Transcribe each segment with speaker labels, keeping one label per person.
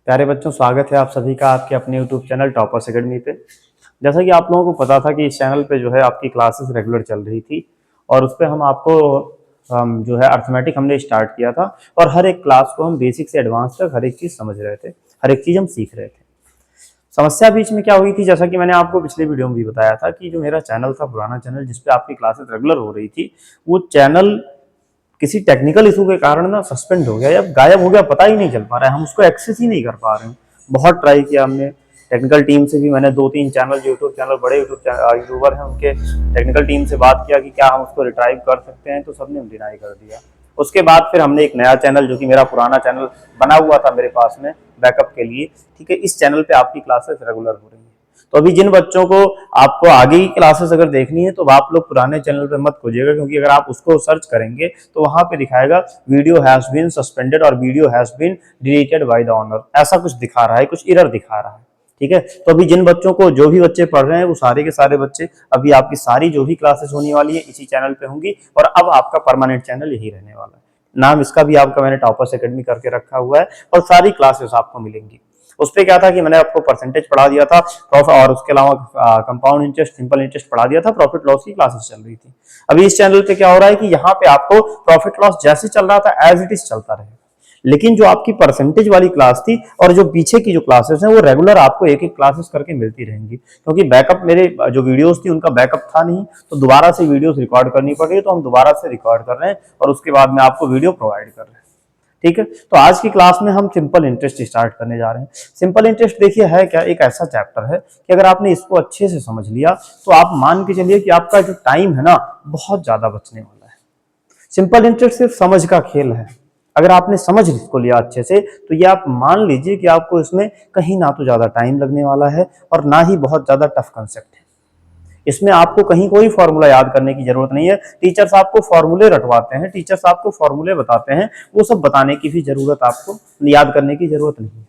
Speaker 1: प्यारे बच्चों, स्वागत है आप सभी का आपके अपने YouTube चैनल टॉपर्स एकेडमी पे। जैसा कि आप लोगों को पता था कि इस चैनल पे जो है आपकी क्लासेस रेगुलर चल रही थी और उस पे हम आपको जो है अर्थमेटिक हमने स्टार्ट किया था और हर एक क्लास को हम बेसिक से एडवांस तक हर एक चीज़ समझ रहे थे, हर एक चीज़ हम सीख रहे थे। समस्या बीच में क्या हुई थी, जैसा कि मैंने आपको पिछले वीडियो में भी बताया था कि जो मेरा चैनल था, पुराना चैनल जिसपे आपकी क्लासेस रेगुलर हो रही थी, वो चैनल किसी टेक्निकल इशू के कारण ना सस्पेंड हो गया या गायब हो गया, पता ही नहीं चल पा रहा है, हम उसको एक्सेस ही नहीं कर पा रहे हैं। बहुत ट्राई किया हमने, टेक्निकल टीम से भी मैंने 2-3 चैनल, यूट्यूब चैनल, बड़े यूट्यूबर हैं, उनके टेक्निकल टीम से बात किया कि क्या हम उसको रिट्राइव कर सकते हैं, तो सबने डिनाई कर दिया। उसके बाद फिर हमने एक नया चैनल, जो कि मेरा पुराना चैनल बना हुआ था मेरे पास में बैकअप के लिए, ठीक है, इस चैनल पे आपकी क्लासेस रेगुलर हो रही है। तो अभी जिन बच्चों को आपको आगे की क्लासेस अगर देखनी है तो आप लोग पुराने चैनल पे मत खोजिएगा, क्योंकि अगर आप उसको सर्च करेंगे तो वहां पे दिखाएगा वीडियो हैज बीन सस्पेंडेड और video has been deleted by the owner, ऐसा कुछ दिखा रहा है, कुछ एरर दिखा रहा है। ठीक है, तो अभी जिन बच्चों को, जो भी बच्चे पढ़ रहे हैं, वो सारे के सारे बच्चे अभी आपकी सारी जो भी क्लासेस होने वाली है इसी चैनल पे होंगी और अब आपका परमानेंट चैनल यही रहने वाला है। नाम इसका भी आपका मैंने टॉपर्स एकेडमी करके रखा हुआ है और सारी क्लासेस आपको मिलेंगी। उस पर क्या था कि मैंने आपको परसेंटेज पढ़ा दिया था और उसके अलावा कंपाउंड इंटरेस्ट, सिंपल इंटरेस्ट पढ़ा दिया था, प्रॉफिट लॉस की क्लासेस चल रही थी। अभी इस चैनल पे क्या हो रहा है कि यहाँ पे आपको प्रॉफिट लॉस जैसे चल रहा था एज इट इज चलता रहेगा, लेकिन जो आपकी परसेंटेज वाली क्लास थी और जो पीछे की जो क्लासेस हैं वो रेगुलर आपको एक एक क्लासेस करके मिलती रहेंगी, क्योंकि बैकअप मेरे जो वीडियोस थी उनका बैकअप था नहीं, तो दोबारा से वीडियोस रिकॉर्ड करनी पड़ रही है, तो हम दोबारा से रिकॉर्ड कर रहे हैं और उसके बाद में आपको वीडियो प्रोवाइड कर रहे हैं। ठीक है, तो आज की क्लास में हम सिंपल इंटरेस्ट स्टार्ट करने जा रहे हैं। सिंपल इंटरेस्ट देखिए है क्या, एक ऐसा चैप्टर है कि अगर आपने इसको अच्छे से समझ लिया तो आप मान के चलिए कि आपका जो टाइम है ना बहुत ज्यादा बचने वाला है। सिंपल इंटरेस्ट सिर्फ समझ का खेल है। अगर आपने समझ इसको लिया अच्छे से तो ये आप मान लीजिए कि आपको इसमें कहीं ना तो ज्यादा टाइम लगने वाला है और ना ही बहुत ज्यादा टफ कंसेप्ट है। इसमें आपको कहीं कोई फॉर्मूला याद करने की जरूरत नहीं है। टीचर्स आपको फॉर्मूले रटवाते हैं, टीचर्स आपको फॉर्मूले बताते हैं, वो सब बताने की भी जरूरत, आपको याद करने की जरूरत नहीं है।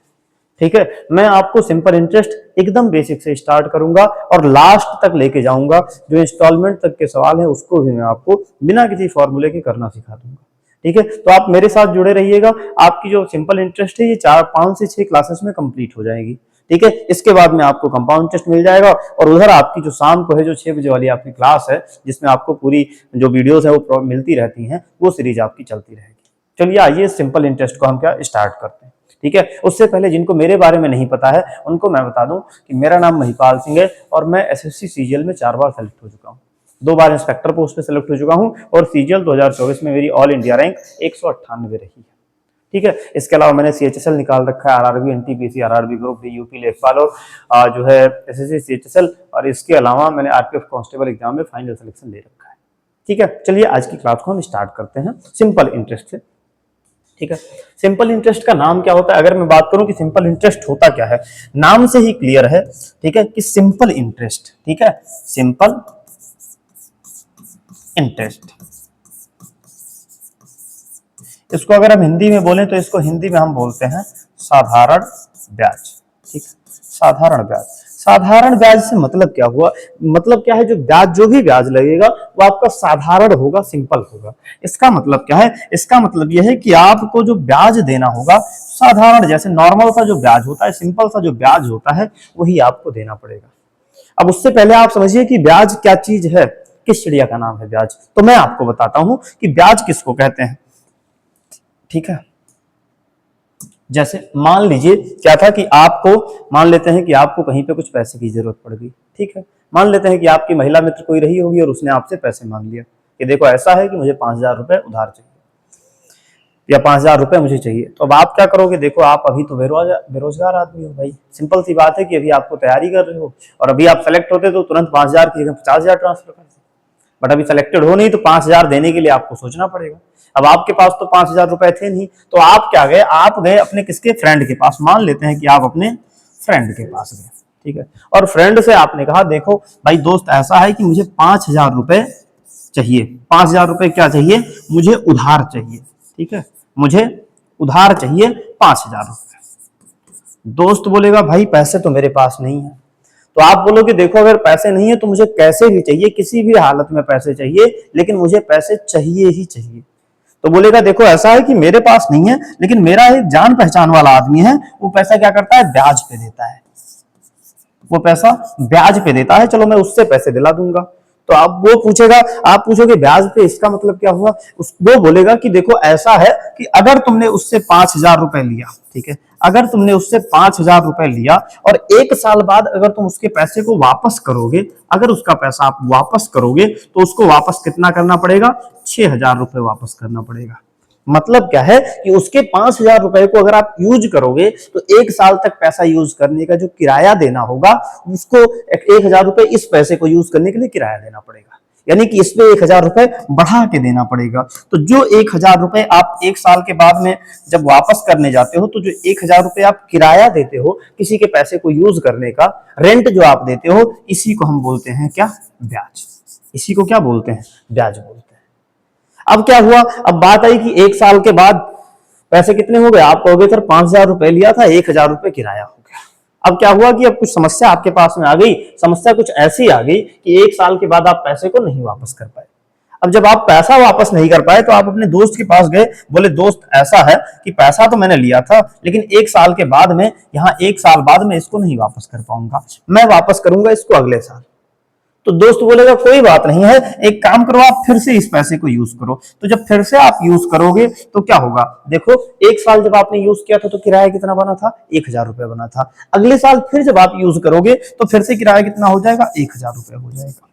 Speaker 1: ठीक है, मैं आपको सिंपल इंटरेस्ट एकदम बेसिक से स्टार्ट करूंगा और लास्ट तक लेके जाऊंगा। जो इंस्टॉलमेंट तक के सवाल है उसको भी मैं आपको बिना किसी फॉर्मूले के करना सिखा दूंगा। ठीक है, तो आप मेरे साथ जुड़े रहिएगा। आपकी जो सिंपल इंटरेस्ट है ये 5 से 6 क्लासेस में कंप्लीट हो जाएगी। ठीक है, इसके बाद में आपको कंपाउंड इंटरेस्ट मिल जाएगा और उधर आपकी जो शाम को है, जो 6 बजे वाली आपकी क्लास है, जिसमें आपको पूरी जो वीडियोस है वो मिलती रहती हैं, वो सीरीज आपकी चलती रहेगी। चलिए आइए सिंपल इंटरेस्ट को हम क्या स्टार्ट करते हैं। ठीक है, उससे पहले जिनको मेरे बारे में नहीं पता है उनको मैं बता दूं कि मेरा नाम महिपाल सिंह है और मैं एसएससी सीजीएल में 4 बार सेलेक्ट हो चुका हूँ। 2 बार इंस्पेक्टर पोस्ट पे सेलेक्ट हो चुका हूँ और सीजीएल 2024 में मेरी ऑल इंडिया रैंक 198 रही है। ठीक है, इसके अलावा मैंने सीएचएसएल निकाल रखा है, RRB, NTPC, RRB group D, UP लेखपाल और जो है एसएससी सीएचएसएल, और इसके अलावा मैंने आरपीएफ कांस्टेबल एग्जाम में फाइनल सिलेक्शन ले रखा है। ठीक है, चलिए आज की क्लास को हम स्टार्ट करते हैं सिंपल इंटरेस्ट से। ठीक है, सिंपल इंटरेस्ट का नाम क्या होता है, अगर मैं बात करूं कि सिंपल इंटरेस्ट होता क्या है, नाम से ही क्लियर है। ठीक है, कि सिंपल इंटरेस्ट, ठीक है, सिंपल इंटरेस्ट, इसको अगर हम हिंदी में बोलें तो इसको हिंदी में हम बोलते हैं साधारण ब्याज। ठीक, साधारण ब्याज। साधारण ब्याज से मतलब क्या हुआ, मतलब क्या है, जो ब्याज, जो भी ब्याज लगेगा वो आपका साधारण होगा, सिंपल होगा। इसका मतलब क्या है, इसका मतलब यह है कि आपको जो ब्याज देना होगा साधारण, जैसे नॉर्मल सा जो ब्याज होता है, सिंपल सा जो ब्याज होता है, वही आपको देना पड़ेगा। अब उससे पहले आप समझिए कि ब्याज क्या चीज है, किस चिड़िया का नाम है ब्याज, तो मैं आपको बताता हूं कि ब्याज किसको कहते हैं। ठीक है, जैसे मान लीजिए क्या था कि आपको, मान लेते हैं कि आपको कहीं पे कुछ पैसे की जरूरत पड़ गई। ठीक है, मान लेते हैं कि आपकी महिला मित्र कोई रही होगी और उसने आपसे पैसे मांग लिया कि देखो ऐसा है कि मुझे 5,000 रुपए उधार चाहिए या 5,000 रुपए मुझे चाहिए। तो अब आप क्या करोगे, देखो आप अभी तो बेरोजगार आदमी हो भाई, सिंपल सी बात है कि अभी आपको तैयारी कर रहे हो और अभी आप सेलेक्ट होते तो तुरंत 5,000 की जगह 50,000 ट्रांसफर कर, बट अभी सेलेक्टेड हो नहीं तो 5,000 देने के लिए आपको सोचना पड़ेगा। अब आपके पास तो 5,000 रुपए थे नहीं, तो आप क्या गए, आप गए अपने किसके, फ्रेंड के पास। मान लेते हैं कि आप अपने फ्रेंड के पास गए। ठीक है, और फ्रेंड से आपने कहा देखो भाई दोस्त, ऐसा है कि मुझे 5,000 रुपए चाहिए, 5,000 रुपए क्या चाहिए, मुझे उधार चाहिए। ठीक है, मुझे उधार चाहिए 5,000 रुपए। दोस्त बोलेगा भाई पैसे तो मेरे पास नहीं है। तो आप बोलोगे देखो अगर पैसे नहीं है तो मुझे कैसे भी चाहिए, किसी भी हालत में पैसे चाहिए, लेकिन मुझे पैसे चाहिए ही चाहिए। तो बोलेगा देखो ऐसा है कि मेरे पास नहीं है, लेकिन मेरा एक जान पहचान वाला आदमी है, वो पैसा क्या करता है, ब्याज पे देता है, वो पैसा ब्याज पे देता है, चलो मैं उससे पैसे दिला दूंगा। तो आप वो पूछेगा, आप पूछोगे ब्याज पे इसका मतलब क्या हुआ, वो बोलेगा कि देखो ऐसा है कि अगर तुमने उससे 5,000 रुपए लिया, ठीक है, अगर तुमने उससे 5,000 रुपए लिया और 1 साल बाद अगर तुम उसके पैसे को वापस करोगे, अगर उसका पैसा आप वापस करोगे तो उसको वापस कितना करना पड़ेगा, 6,000 रुपए वापस करना पड़ेगा। मतलब क्या है कि उसके 5,000 रुपए को अगर आप यूज करोगे तो 1 साल तक पैसा यूज करने का जो किराया देना होगा, उसको 1,000 रुपए इस पैसे को यूज करने के लिए किराया देना पड़ेगा, यानी कि इसमें 1,000 रुपए बढ़ा के देना पड़ेगा। तो जो 1,000 रुपए आप 1 साल के बाद में जब वापस करने जाते हो, तो जो 1,000 रुपए आप किराया देते हो किसी के पैसे को यूज करने का, रेंट जो आप देते हो, इसी को हम बोलते हैं क्या, ब्याज। इसी को क्या बोलते हैं, ब्याज बोलते हैं। अब क्या हुआ, अब बात आई कि 1 साल के बाद पैसे कितने हो गए, आप कहोगे सर 5,000 रुपए लिया था, 1,000 रुपए किराया हो गया। अब क्या हुआ कि अब कुछ समस्या आपके पास में आ गई, समस्या कुछ ऐसी आ गई कि 1 साल के बाद आप पैसे को नहीं वापस कर पाए। अब जब आप पैसा वापस नहीं कर पाए तो आप अपने दोस्त के पास गए, बोले दोस्त ऐसा है कि पैसा तो मैंने लिया था, लेकिन 1 साल के बाद में, यहाँ 1 साल बाद में इसको नहीं वापस कर पाऊंगा, मैं वापस करूंगा इसको अगले साल। तो दोस्त बोलेगा कोई बात नहीं है, एक काम करो आप फिर से इस पैसे को यूज करो। तो जब फिर से आप यूज करोगे तो क्या होगा, देखो 1 साल जब आपने यूज किया था तो किराया कितना बना था, 1,000 रुपए बना था। अगले साल फिर जब आप यूज करोगे तो फिर से किराया कितना हो जाएगा, 1,000 रुपए हो जाएगा।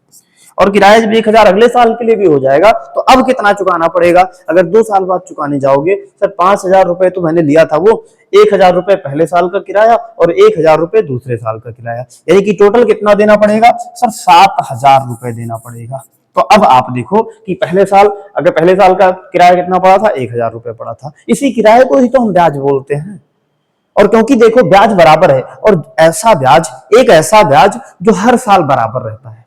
Speaker 1: और किराया जब 1,000 अगले साल के लिए भी हो जाएगा तो अब कितना चुकाना पड़ेगा, अगर 2 साल बाद चुकाने जाओगे, सर 5,000 रुपए तो मैंने लिया था, वो 1,000 रुपए पहले साल का किराया और 1,000 रुपए दूसरे साल का किराया, यानी कि टोटल कितना देना पड़ेगा, सर 7,000 रुपए देना पड़ेगा। तो अब आप देखो कि पहले साल, अगर पहले साल का किराया कितना पड़ा था, 1,000 रुपए पड़ा था, इसी किराए को ही तो हम ब्याज बोलते हैं। और क्योंकि देखो ब्याज बराबर है, और ऐसा ब्याज, एक ऐसा ब्याज जो हर साल बराबर रहता है।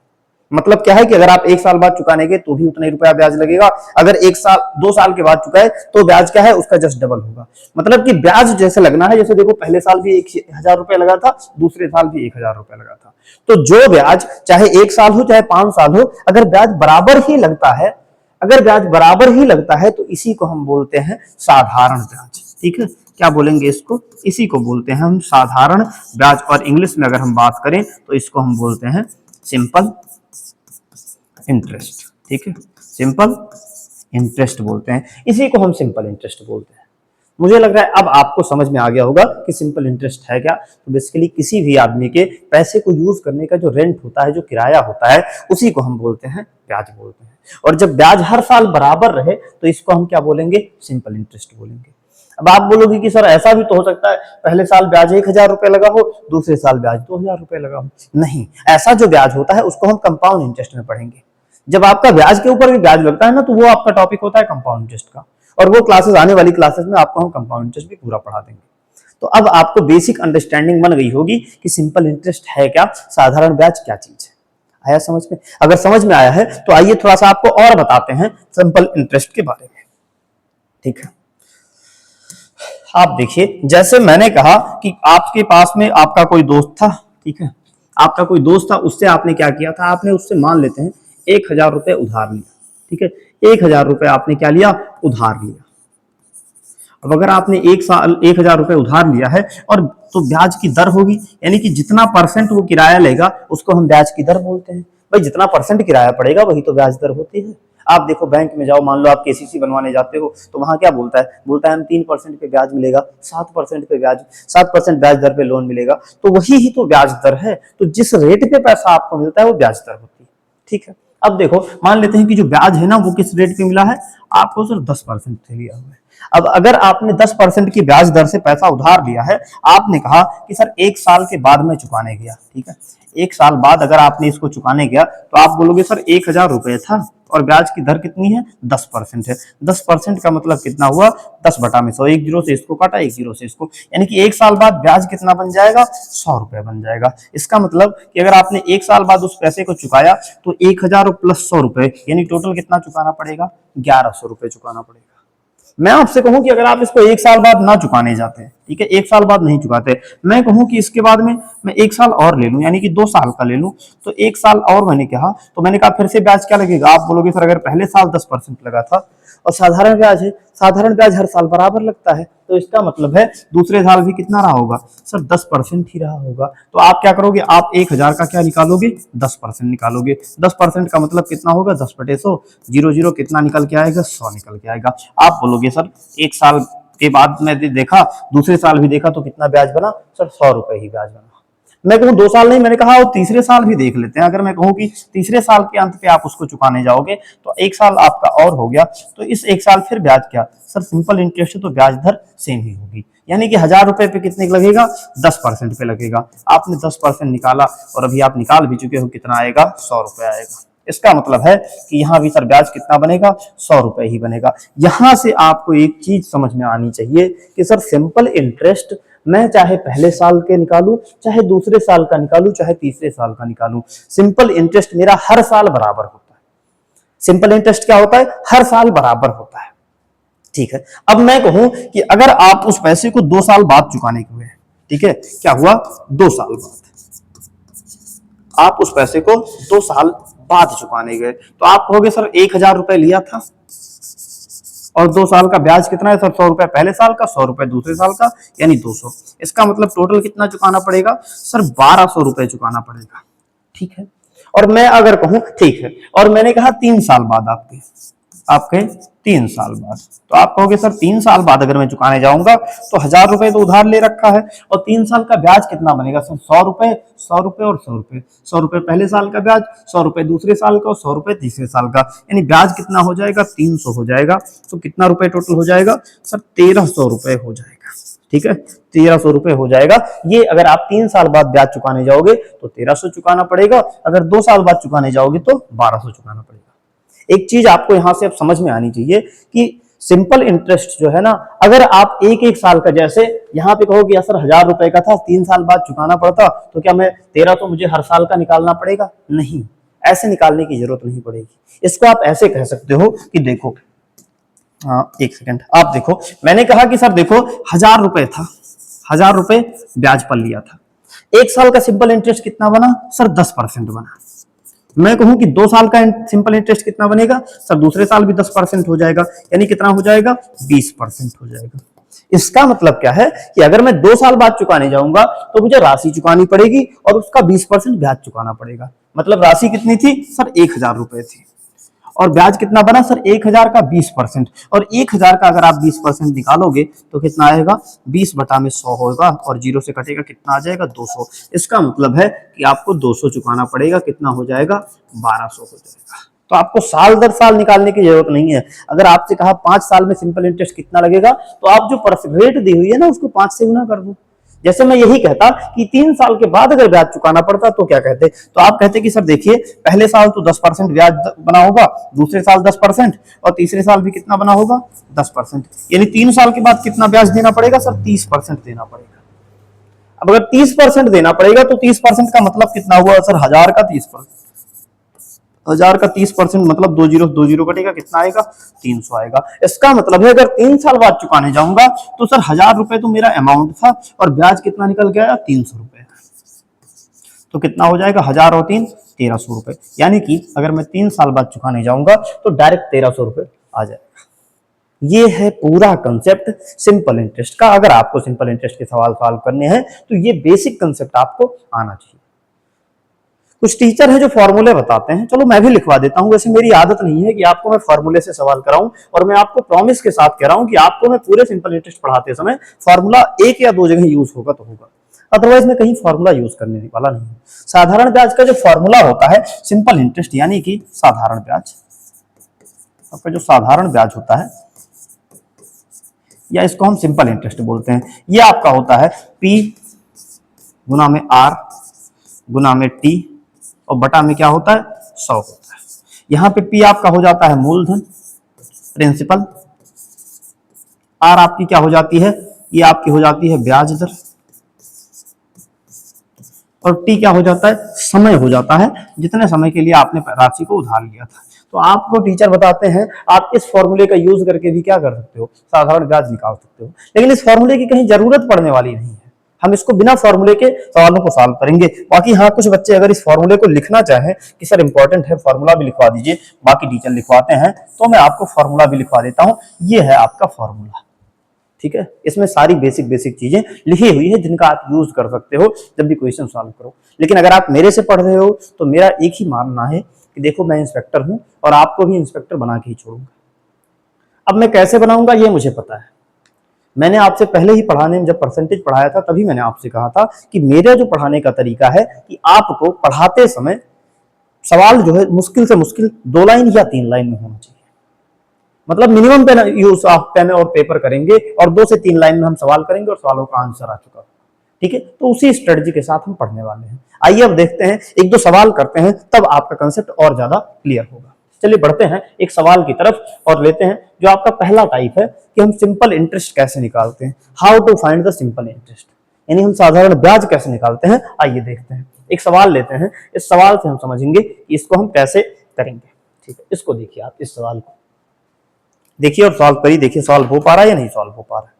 Speaker 1: मतलब क्या है कि अगर आप 1 साल बाद चुकाने के तो भी उतना ही रुपया ब्याज लगेगा, अगर 1 साल 2 साल के बाद चुकाए तो ब्याज क्या है, उसका जस्ट डबल होगा। मतलब कि ब्याज जैसे लगना है, जैसे देखो पहले साल भी 1,000 रुपए लगा था, दूसरे साल भी 1,000 रुपए लगा था। तो जो ब्याज चाहे 1 साल हो चाहे 5 साल हो, अगर ब्याज बराबर ही लगता है, अगर ब्याज बराबर ही लगता है तो इसी को हम बोलते हैं साधारण ब्याज। ठीक है, क्या बोलेंगे इसको, इसी को बोलते हैं हम साधारण ब्याज। और इंग्लिश में अगर हम बात करें तो इसको हम बोलते हैं सिंपल इंटरेस्ट। ठीक है, सिंपल इंटरेस्ट बोलते हैं, इसी को हम सिंपल इंटरेस्ट बोलते हैं। मुझे लग रहा है अब आपको समझ में आ गया होगा कि सिंपल इंटरेस्ट है क्या। तो बेसिकली किसी भी आदमी के पैसे को यूज करने का जो रेंट होता है, जो किराया होता है, उसी को हम बोलते हैं ब्याज बोलते हैं। और जब ब्याज हर साल बराबर रहे तो इसको हम क्या बोलेंगे, सिंपल इंटरेस्ट बोलेंगे। अब आप बोलोगे कि सर ऐसा भी तो हो सकता है पहले साल ब्याज 1,000 रुपए लगा हो, दूसरे साल ब्याज 2,000 रुपए लगा हो। नहीं, ऐसा जो ब्याज होता है उसको हम कंपाउंड इंटरेस्ट में पढ़ेंगे। जब आपका ब्याज के ऊपर भी ब्याज लगता है ना, तो वो आपका टॉपिक होता है कंपाउंड इंटरेस्ट का, और वो क्लासेस आने वाली क्लासेस में आपको हम कंपाउंड इंटरेस्ट भी पूरा पढ़ा देंगे। तो अब आपको बेसिक अंडरस्टैंडिंग बन गई होगी कि सिंपल इंटरेस्ट है क्या, साधारण ब्याज क्या चीज है। आया समझ में? अगर समझ में आया है तो आइए थोड़ा सा आपको और बताते हैं सिंपल इंटरेस्ट के बारे में। ठीक है, आप देखिए, जैसे मैंने कहा कि आपके पास में आपका कोई दोस्त था, ठीक है, आपका कोई दोस्त था, उससे आपने क्या किया था, आपने उससे मान लेते हैं 1,000 रुपए उधार लिया। ठीक है, 1,000 रुपए आपने क्या लिया, उधार लिया। अब अगर आपने 1,000 रुपए उधार लिया है, और तो ब्याज की दर होगी, यानी कि जितना परसेंट वो किराया लेगा उसको हम ब्याज की दर बोलते हैं। भाई जितना परसेंट किराया पड़ेगा वही तो ब्याज दर होती है। आप देखो बैंक में जाओ, मान लो आप केसीसी बनवाने जाते हो, तो वहां क्या बोलता है, बोलता है हम 3% पे ब्याज मिलेगा, 7% पे ब्याज, 7% ब्याज दर पे लोन मिलेगा। तो वही ही तो ब्याज दर है। तो जिस रेट पे पैसा आपको मिलता है वो ब्याज दर होती है। ठीक है, अब देखो मान लेते हैं कि जो ब्याज है ना वो किस रेट पे मिला है, आपको सिर्फ 10% से लिया हुआ है। अब अगर आपने 10% की ब्याज दर से पैसा उधार लिया है, आपने कहा कि सर 1 साल के बाद में चुकाने गया, ठीक है, 1 साल बाद अगर आपने इसको चुकाने गया तो आप बोलोगे सर 1,000 रुपए था और ब्याज की दर कितनी है, 10% है। 10% का मतलब कितना हुआ, 10/100, एक जीरो से इसको काटा, एक जीरो से इसको, यानी कि 1 साल बाद ब्याज कितना बन जाएगा, 100 रुपए बन जाएगा। इसका मतलब कि अगर आपने 1 साल बाद उस पैसे को चुकाया तो 1,000 प्लस 100 रुपए, यानी टोटल कितना चुकाना पड़ेगा, 1,100 रुपए चुकाना पड़ेगा। मैं आपसे कहूं कि अगर आप इसको 1 साल बाद ना चुकाने जाते हैं, ठीक है, 1 साल बाद नहीं चुकाते, मैं कहूं कि इसके बाद में मैं 1 साल और ले लूं, यानी कि 2 साल का ले लूं, तो 1 साल और मैंने कहा, तो मैंने कहा फिर से ब्याज क्या लगेगा, आप बोलोगे सर अगर पहले साल 10% लगा था और साधारण ब्याज है, साधारण ब्याज हर साल बराबर लगता है, तो इसका मतलब है दूसरे साल भी कितना रहा होगा सर 10% ही रहा होगा। तो आप क्या करोगे, आप 1000 का क्या निकालोगे 10% निकालोगे। 10% का मतलब कितना होगा 10/100, 0 कितना निकल के आएगा 100 निकल के आएगा। आप बोलोगे सर एक साल के बाद मैं देखा, दूसरे साल भी देखा तो कितना ब्याज बना सर 100 रुपए ही ब्याज बना। मैं कहूँ 2 साल नहीं, मैंने कहा वो तीसरे साल भी देख लेते हैं। अगर मैं कहूँ कि तीसरे साल के अंत पे आप उसको चुकाने जाओगे तो 1 साल आपका और हो गया, तो इस 1 साल फिर ब्याज क्या सर सिंपल इंटरेस्ट है तो ब्याज दर सेम ही होगी, यानी कि 1000 रुपए पे कितने लगेगा 10% पे लगेगा। आपने 10% निकाला और अभी आप निकाल भी चुके हो, कितना आएगा 100 रुपए आएगा। इसका मतलब है कि यहाँ भी सर ब्याज कितना बनेगा 100 रुपए ही बनेगा। यहां से आपको एक चीज समझ में आनी चाहिए कि सर सिंपल इंटरेस्ट मैं चाहे पहले साल के निकालूं, चाहे दूसरे साल का निकालूं, चाहे तीसरे साल का निकालूं, सिंपल इंटरेस्ट मेरा हर साल बराबर होता है। सिंपल इंटरेस्ट क्या होता है, हर साल बराबर होता है। ठीक है, अब मैं कहूं कि अगर आप उस पैसे को 2 साल बाद चुकाने के हुए, ठीक है, क्या हुआ 2 साल बाद आप उस पैसे को 2 साल बाद चुकाने गए, तो आप कहोगे सर 1000 रुपए लिया था और 2 साल का ब्याज कितना है सर 100 रुपए पहले साल का, 100 रुपए दूसरे साल का, यानी 200। इसका मतलब टोटल कितना चुकाना पड़ेगा सर 1200 रुपए चुकाना पड़ेगा। ठीक है, और मैं अगर कहूं ठीक है, और मैंने कहा 3 साल बाद आपके 3 साल बाद, तो आप कहोगे सर 3 साल बाद अगर मैं चुकाने जाऊंगा तो 1000 रुपए तो उधार ले रखा है, और 3 साल का ब्याज कितना बनेगा सर 100 रुपए, 100 रुपए और 100 रुपए, 100 रुपए पहले साल का ब्याज, 100 रुपए दूसरे साल का और 100 रुपए तीसरे साल का, यानी ब्याज कितना हो जाएगा 300 हो जाएगा। तो कितना रुपए टोटल हो जाएगा सर 1300 रुपए हो जाएगा। ठीक है, 1300 रुपए हो जाएगा। ये अगर आप 3 साल बाद ब्याज चुकाने जाओगे तो 1300 चुकाना पड़ेगा, अगर 2 साल बाद चुकाने जाओगे तो 1200 चुकाना पड़ेगा। एक चीज आपको यहां से अब समझ में आनी चाहिए कि सिंपल इंटरेस्ट जो है ना, अगर आप एक साल का, जैसे यहाँ पे कहोगे सर 1000 रुपए का था 3 साल बाद चुकाना पड़ता, तो क्या मैं 1300 मुझे हर साल का निकालना पड़ेगा? नहीं, ऐसे निकालने की जरूरत नहीं पड़ेगी। इसको आप ऐसे कह सकते हो कि देखो, एक सेकंड, आप देखो, मैंने कहा कि सर देखो 1000 रुपए था, 1000 रुपए ब्याज पर लिया था, 1 साल का सिंपल इंटरेस्ट कितना बना सर 10% बना। मैं कहूं कि 2 साल का सिंपल इंटरेस्ट कितना बनेगा सर, दूसरे साल भी 10% हो जाएगा, यानी कितना हो जाएगा 20% हो जाएगा। इसका मतलब क्या है कि अगर मैं 2 साल बाद चुकाने जाऊंगा तो मुझे राशि चुकानी पड़ेगी और उसका 20% ब्याज चुकाना पड़ेगा। मतलब राशि कितनी थी सर 1000 रुपए थी, और ब्याज कितना बना सर 1000 का 20%, और 1000 का अगर आप 20% निकालोगे तो कितना आएगा 20/100 होगा, और 0 से कटेगा कितना आ जाएगा 200। इसका मतलब है कि आपको 200 चुकाना पड़ेगा, कितना हो जाएगा 1200 हो जाएगा। तो आपको साल दर साल निकालने की जरूरत नहीं है। अगर आपसे कहा 5 साल में सिंपल इंटरेस्ट कितना लगेगा, तो आप जो रेट दी हुई है ना उसको 5 से गुना कर दो। जैसे मैं यही कहता कि 3 साल के बाद अगर ब्याज चुकाना पड़ता तो क्या कहते, तो आप कहते कि सर देखिए पहले साल तो 10% ब्याज बना होगा, दूसरे साल 10%, और तीसरे साल भी कितना बना होगा 10%, यानी 3 साल के बाद कितना ब्याज देना पड़ेगा सर 30% देना पड़ेगा। अब अगर 30% देना पड़ेगा तो 30% का मतलब कितना हुआ सर 1000 का 30%, 1000 का 30% मतलब 2 जीरो कटेगा, कितना आएगा 300 आएगा। इसका मतलब है अगर 3 साल बाद चुकाने जाऊंगा तो सर 1000 रुपए तो मेरा अमाउंट था और ब्याज कितना निकल गया 300 रुपए, तो कितना हो जाएगा 1000 और 3 1300 रुपए, यानी कि अगर मैं 3 साल बाद चुकाने जाऊंगा तो डायरेक्ट 1300 रुपए आ जाएगा। ये है पूरा कंसेप्ट सिंपल इंटरेस्ट का। अगर आपको सिंपल इंटरेस्ट के सवाल सॉल्व करने हैं तो ये बेसिक कंसेप्ट आपको आना चाहिए। कुछ टीचर हैं जो फॉर्मूले बताते हैं, चलो मैं भी लिखवा देता हूं। वैसे मेरी आदत नहीं है कि आपको मैं फॉर्मूले से सवाल कराऊं, और मैं आपको प्रॉमिस के साथ कह रहा हूं कि आपको मैं पूरे सिंपल इंटरेस्ट पढ़ाते समय फॉर्मूला 1 या 2 जगह यूज होगा तो होगा, अदरवाइज मैं कहीं फॉर्मूला यूज करने वाला नहीं। साधारण ब्याज का जो फॉर्मूला होता है सिंपल इंटरेस्ट, यानी कि साधारण ब्याज, आपका जो साधारण ब्याज होता है या इसको हम सिंपल इंटरेस्ट बोलते हैं, ये आपका होता है P गुना में R गुना में T और बटा में क्या होता है 100 होता है। यहां पे P आपका हो जाता है मूलधन प्रिंसिपल, R आपकी क्या हो जाती है, ये आपकी हो जाती है ब्याज दर, और T क्या हो जाता है समय हो जाता है, जितने समय के लिए आपने राशि को उधार लिया था। तो आपको टीचर बताते हैं आप इस फॉर्मूले का यूज करके भी क्या कर सकते हो, साधारण ब्याज निकाल सकते हो, लेकिन इस फॉर्मूले की कहीं जरूरत पड़ने वाली नहीं है। हम इसको बिना फॉर्मूले के सवालों को सॉल्व करेंगे। बाकी हाँ, कुछ बच्चे अगर इस फॉर्मूले को लिखना चाहें कि सर इंपॉर्टेंट है फॉर्मूला भी लिखवा दीजिए, बाकी टीचर लिखवाते हैं, तो मैं आपको फॉर्मूला भी लिखवा देता हूँ। ये है आपका फॉर्मूला, ठीक है। इसमें सारी बेसिक बेसिक चीजें लिखी हुई है जिनका आप यूज कर सकते हो जब भी क्वेश्चन सॉल्व करो। लेकिन अगर आप मेरे से पढ़ रहे हो तो मेरा एक ही मानना है कि देखो मैं इंस्पेक्टर हूं और आपको भी इंस्पेक्टर बना के ही छोड़ूंगा। अब मैं कैसे बनाऊंगा ये मुझे पता है। मैंने आपसे पहले ही पढ़ाने में जब परसेंटेज पढ़ाया था तभी मैंने आपसे कहा था कि मेरा जो पढ़ाने का तरीका है कि आपको पढ़ाते समय सवाल जो है मुश्किल से मुश्किल 2 लाइन या 3 लाइन में होना चाहिए। मतलब मिनिमम पेन यूज आप पेन और पेपर करेंगे और 2 से 3 लाइन में हम सवाल करेंगे और सवालों का आंसर आ चुका, ठीक है। तो उसी स्ट्रेटजी के साथ हम पढ़ने वाले हैं। आइए अब देखते हैं, 1-2 सवाल करते हैं, तब आपका कंसेप्ट और ज्यादा क्लियर होगा। चलिए बढ़ते हैं एक सवाल की तरफ और लेते हैं जो आपका पहला टाइप है कि हम सिंपल इंटरेस्ट कैसे निकालते हैं, how to find the simple interest, यानी हम साधारण ब्याज कैसे निकालते हैं। आइए देखते हैं, एक सवाल लेते हैं, इस सवाल से हम समझेंगे कि इसको हम कैसे करेंगे, ठीक है। इसको देखिए, आप इस सवाल को देखिए और सॉल्व करिए, देखिए सॉल्व हो पा रहा है या नहीं सॉल्व हो पा रहा है।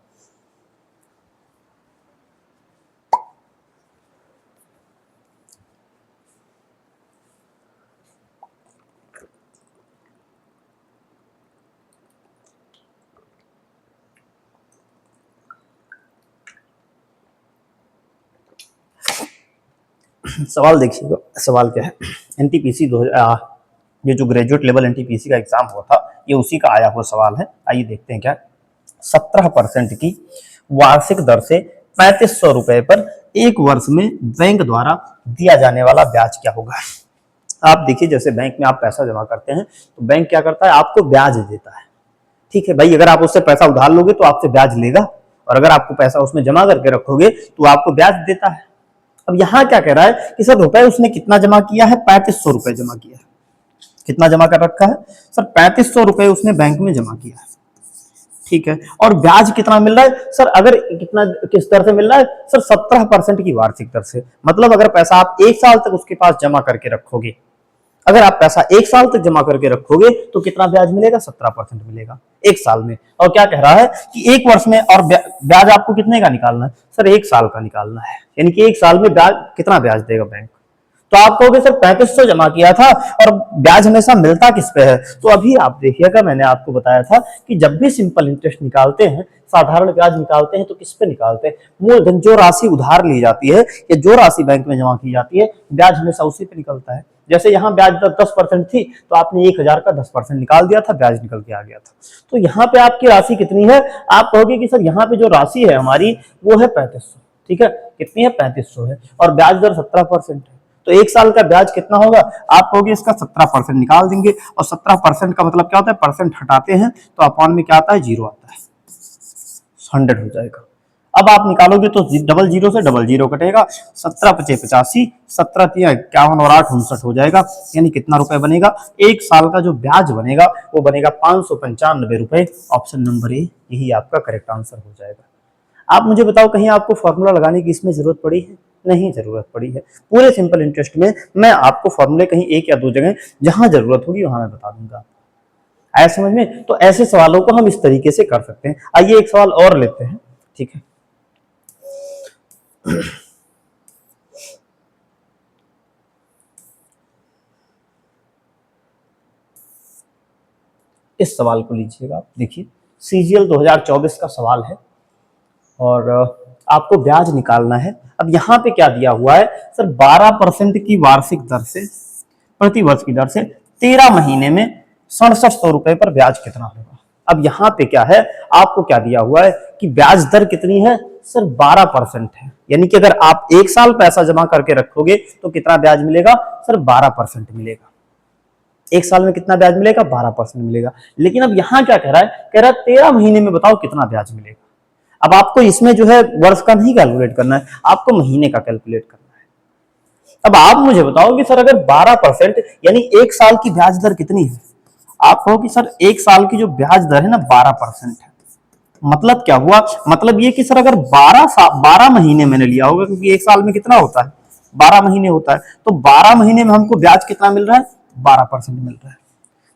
Speaker 1: सवाल देखिएगा, सवाल क्या है, एनटीपीसी ये जो ग्रेजुएट लेवल एनटीपीसी का एग्जाम हुआ था ये उसी का आया हुआ सवाल है। आइए देखते हैं क्या। 17% की वार्षिक दर से 3500 रुपए पर एक वर्ष में बैंक द्वारा दिया जाने वाला ब्याज क्या होगा। आप देखिए, जैसे बैंक में आप पैसा जमा करते हैं तो बैंक क्या करता है, आपको ब्याज देता है, ठीक है भाई। अगर आप उससे पैसा उधार लोगे तो आपसे ब्याज लेगा, और अगर आपको पैसा उसमें जमा करके रखोगे तो आपको ब्याज देता है। अब यहाँ क्या कह रहा है कि सर रुपए उसने कितना जमा किया है, 3500 रुपए जमा किया है। कितना जमा कर रखा है सर, 3500 रुपए उसने बैंक में जमा किया है, ठीक है। और ब्याज कितना मिल रहा है सर, अगर कितना किस दर से मिल रहा है सर, 17% की वार्षिक दर से। मतलब अगर पैसा आप 1 साल तक उसके पास जमा करके रखोगे, अगर आप पैसा 1 साल तक जमा करके रखोगे तो कितना ब्याज मिलेगा, 17% मिलेगा 1 साल में। और क्या कह रहा है कि 1 वर्ष में, और ब्याज आपको कितने का निकालना है सर, 1 साल का निकालना है, यानी कि 1 साल में ब्याज कितना ब्याज देगा बैंक। तो आप कहोगे सर 3500 जमा किया था और ब्याज हमेशा मिलता किस पे है। तो अभी आप देखिएगा, मैंने आपको बताया था कि जब भी सिंपल इंटरेस्ट निकालते हैं, साधारण ब्याज निकालते हैं, तो किस पे निकालते हैं, मूलधन जो राशि उधार ली जाती है या जो राशि बैंक में जमा की जाती है, ब्याज हमेशा उसी पे निकलता है। जैसे यहाँ ब्याज दर 10% थी तो आपने 1000 का 10% निकाल दिया था, ब्याज निकल के आ गया था। तो यहाँ पे आपकी राशि कितनी है, आप कहोगे कि सर यहाँ पे जो राशि है हमारी वो है 3500, ठीक है। कितनी है, 3500 है, और ब्याज दर 17% है। तो 1 साल का ब्याज कितना होगा, आप कहोगे इसका 17% निकाल देंगे, और 17% का मतलब क्या होता है, परसेंट हटाते हैं तो अपॉन में क्या आता है, 0 आता है, 100 हो जाएगा। अब आप निकालोगे तो डबल जीरो से डबल जीरो कटेगा, 17 पचे 85, 17 तिया 51 और 8 59 हो जाएगा। यानी कितना रुपए बनेगा, 1 साल का जो ब्याज बनेगा वो बनेगा 595 रुपए। ऑप्शन नंबर ए यही आपका करेक्ट आंसर हो जाएगा। आप मुझे बताओ, कहीं आपको फॉर्मूला लगाने की इसमें जरूरत पड़ी है, नहीं जरूरत पड़ी है। पूरे सिंपल इंटरेस्ट में मैं आपको फॉर्मूले कहीं 1 या 2 जगह जहां जरूरत होगी वहां मैं बता दूंगा। आया समझ में। तो ऐसे सवालों को हम इस तरीके से कर सकते हैं। आइए एक सवाल और लेते हैं, ठीक है। इस सवाल को लीजिएगा, आप देखिए, सीजीएल 2024 का सवाल है और आपको ब्याज निकालना है। अब यहाँ पे क्या दिया हुआ है सर, 12% की वार्षिक दर से, प्रति वर्ष की दर से 13 महीने में 6700 रुपए पर ब्याज कितना होगा। अब यहाँ पे क्या है, आपको क्या दिया हुआ है कि ब्याज दर कितनी है सर, 12% है। यानी कि अगर आप 1 साल पैसा जमा करके रखोगे तो कितना ब्याज मिलेगा सर, 12% मिलेगा। 1 साल में कितना ब्याज मिलेगा, 12% मिलेगा। लेकिन अब यहाँ क्या कह रहा है, कह रहा है 13 महीने में बताओ कितना ब्याज मिलेगा। अब आपको इसमें जो है वर्ष का नहीं कैलकुलेट करना है, आपको महीने का कैलकुलेट करना है। अब आप मुझे बताओ कि सर अगर 12% यानी 1 साल की ब्याज दर कितनी है, आप कहो कि सर 1 साल की जो ब्याज दर है ना 12% है। मतलब क्या हुआ, मतलब ये कि सर अगर 12 महीने मैंने लिया होगा, क्योंकि 1 साल में कितना होता है, 12 महीने होता है, तो 12 महीने में हमको ब्याज कितना मिल रहा है, 12% मिल रहा है।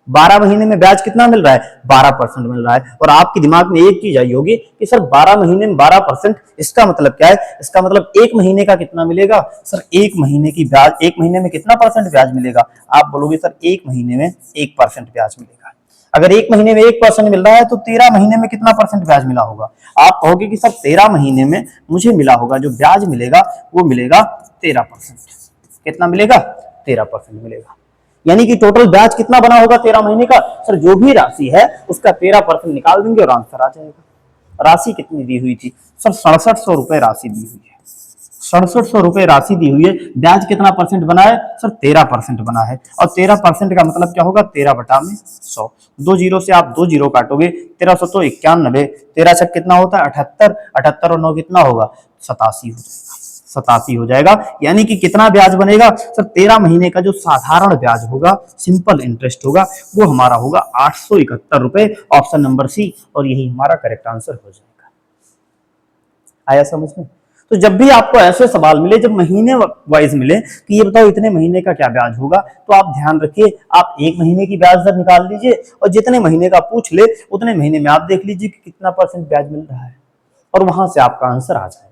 Speaker 1: 12 महीने में ब्याज कितना मिल रहा है? 12% मिल रहा है। और आपके दिमाग में एक चीज आई होगी कि सर 12 महीने में 12%, इसका मतलब क्या है? इसका मतलब एक महीने का कितना मिलेगा? सर एक महीने की ब्याज, एक महीने में कितना परसेंट ब्याज मिलेगा? आप बोलोगे सर एक महीने में 1% ब्याज मिलेगा। अगर एक महीने में 1% मिल रहा है तो 13 महीने में कितना परसेंट ब्याज मिला होगा? आप कहोगे कि सर 13 महीने में मुझे मिला होगा, जो ब्याज मिलेगा वो मिलेगा 13%। कितना मिलेगा? 13% मिलेगा। यानी कि टोटल ब्याज कितना बना होगा 13 महीने का? सर जो भी राशि है उसका 13% निकाल देंगे और आंसर आ जाएगा। राशि कितनी दी हुई थी? सर 6700 रुपए राशि दी हुई है। 6700 रुपए राशि दी हुई है। ब्याज कितना परसेंट बना है? सर 13% बना है। और 13% का मतलब क्या होगा? 13/100। 2 जीरो से आप 2 जीरो काटोगे, 1300 91, 13 छक कितना होता है? 78, 78 और 9 कितना होगा? 87 हो जाएगा। 87 हो जाएगा। यानी कि कितना ब्याज बनेगा? सर 13 महीने का जो साधारण ब्याज होगा, सिंपल इंटरेस्ट होगा, वो हमारा होगा 871 रुपए। ऑप्शन नंबर सी, और यही हमारा करेक्ट आंसर हो जाएगा। आया समझ में? तो जब भी आपको ऐसे सवाल मिले, जब महीने वाइज मिले कि ये बताओ इतने महीने का क्या ब्याज होगा, तो आप ध्यान रखिए, आप एक महीने की ब्याज दर निकाल लीजिए और जितने महीने का पूछ ले उतने महीने में आप देख लीजिए कि कितना परसेंट ब्याज मिल रहा है, और वहां से आपका आंसर आ जाएगा।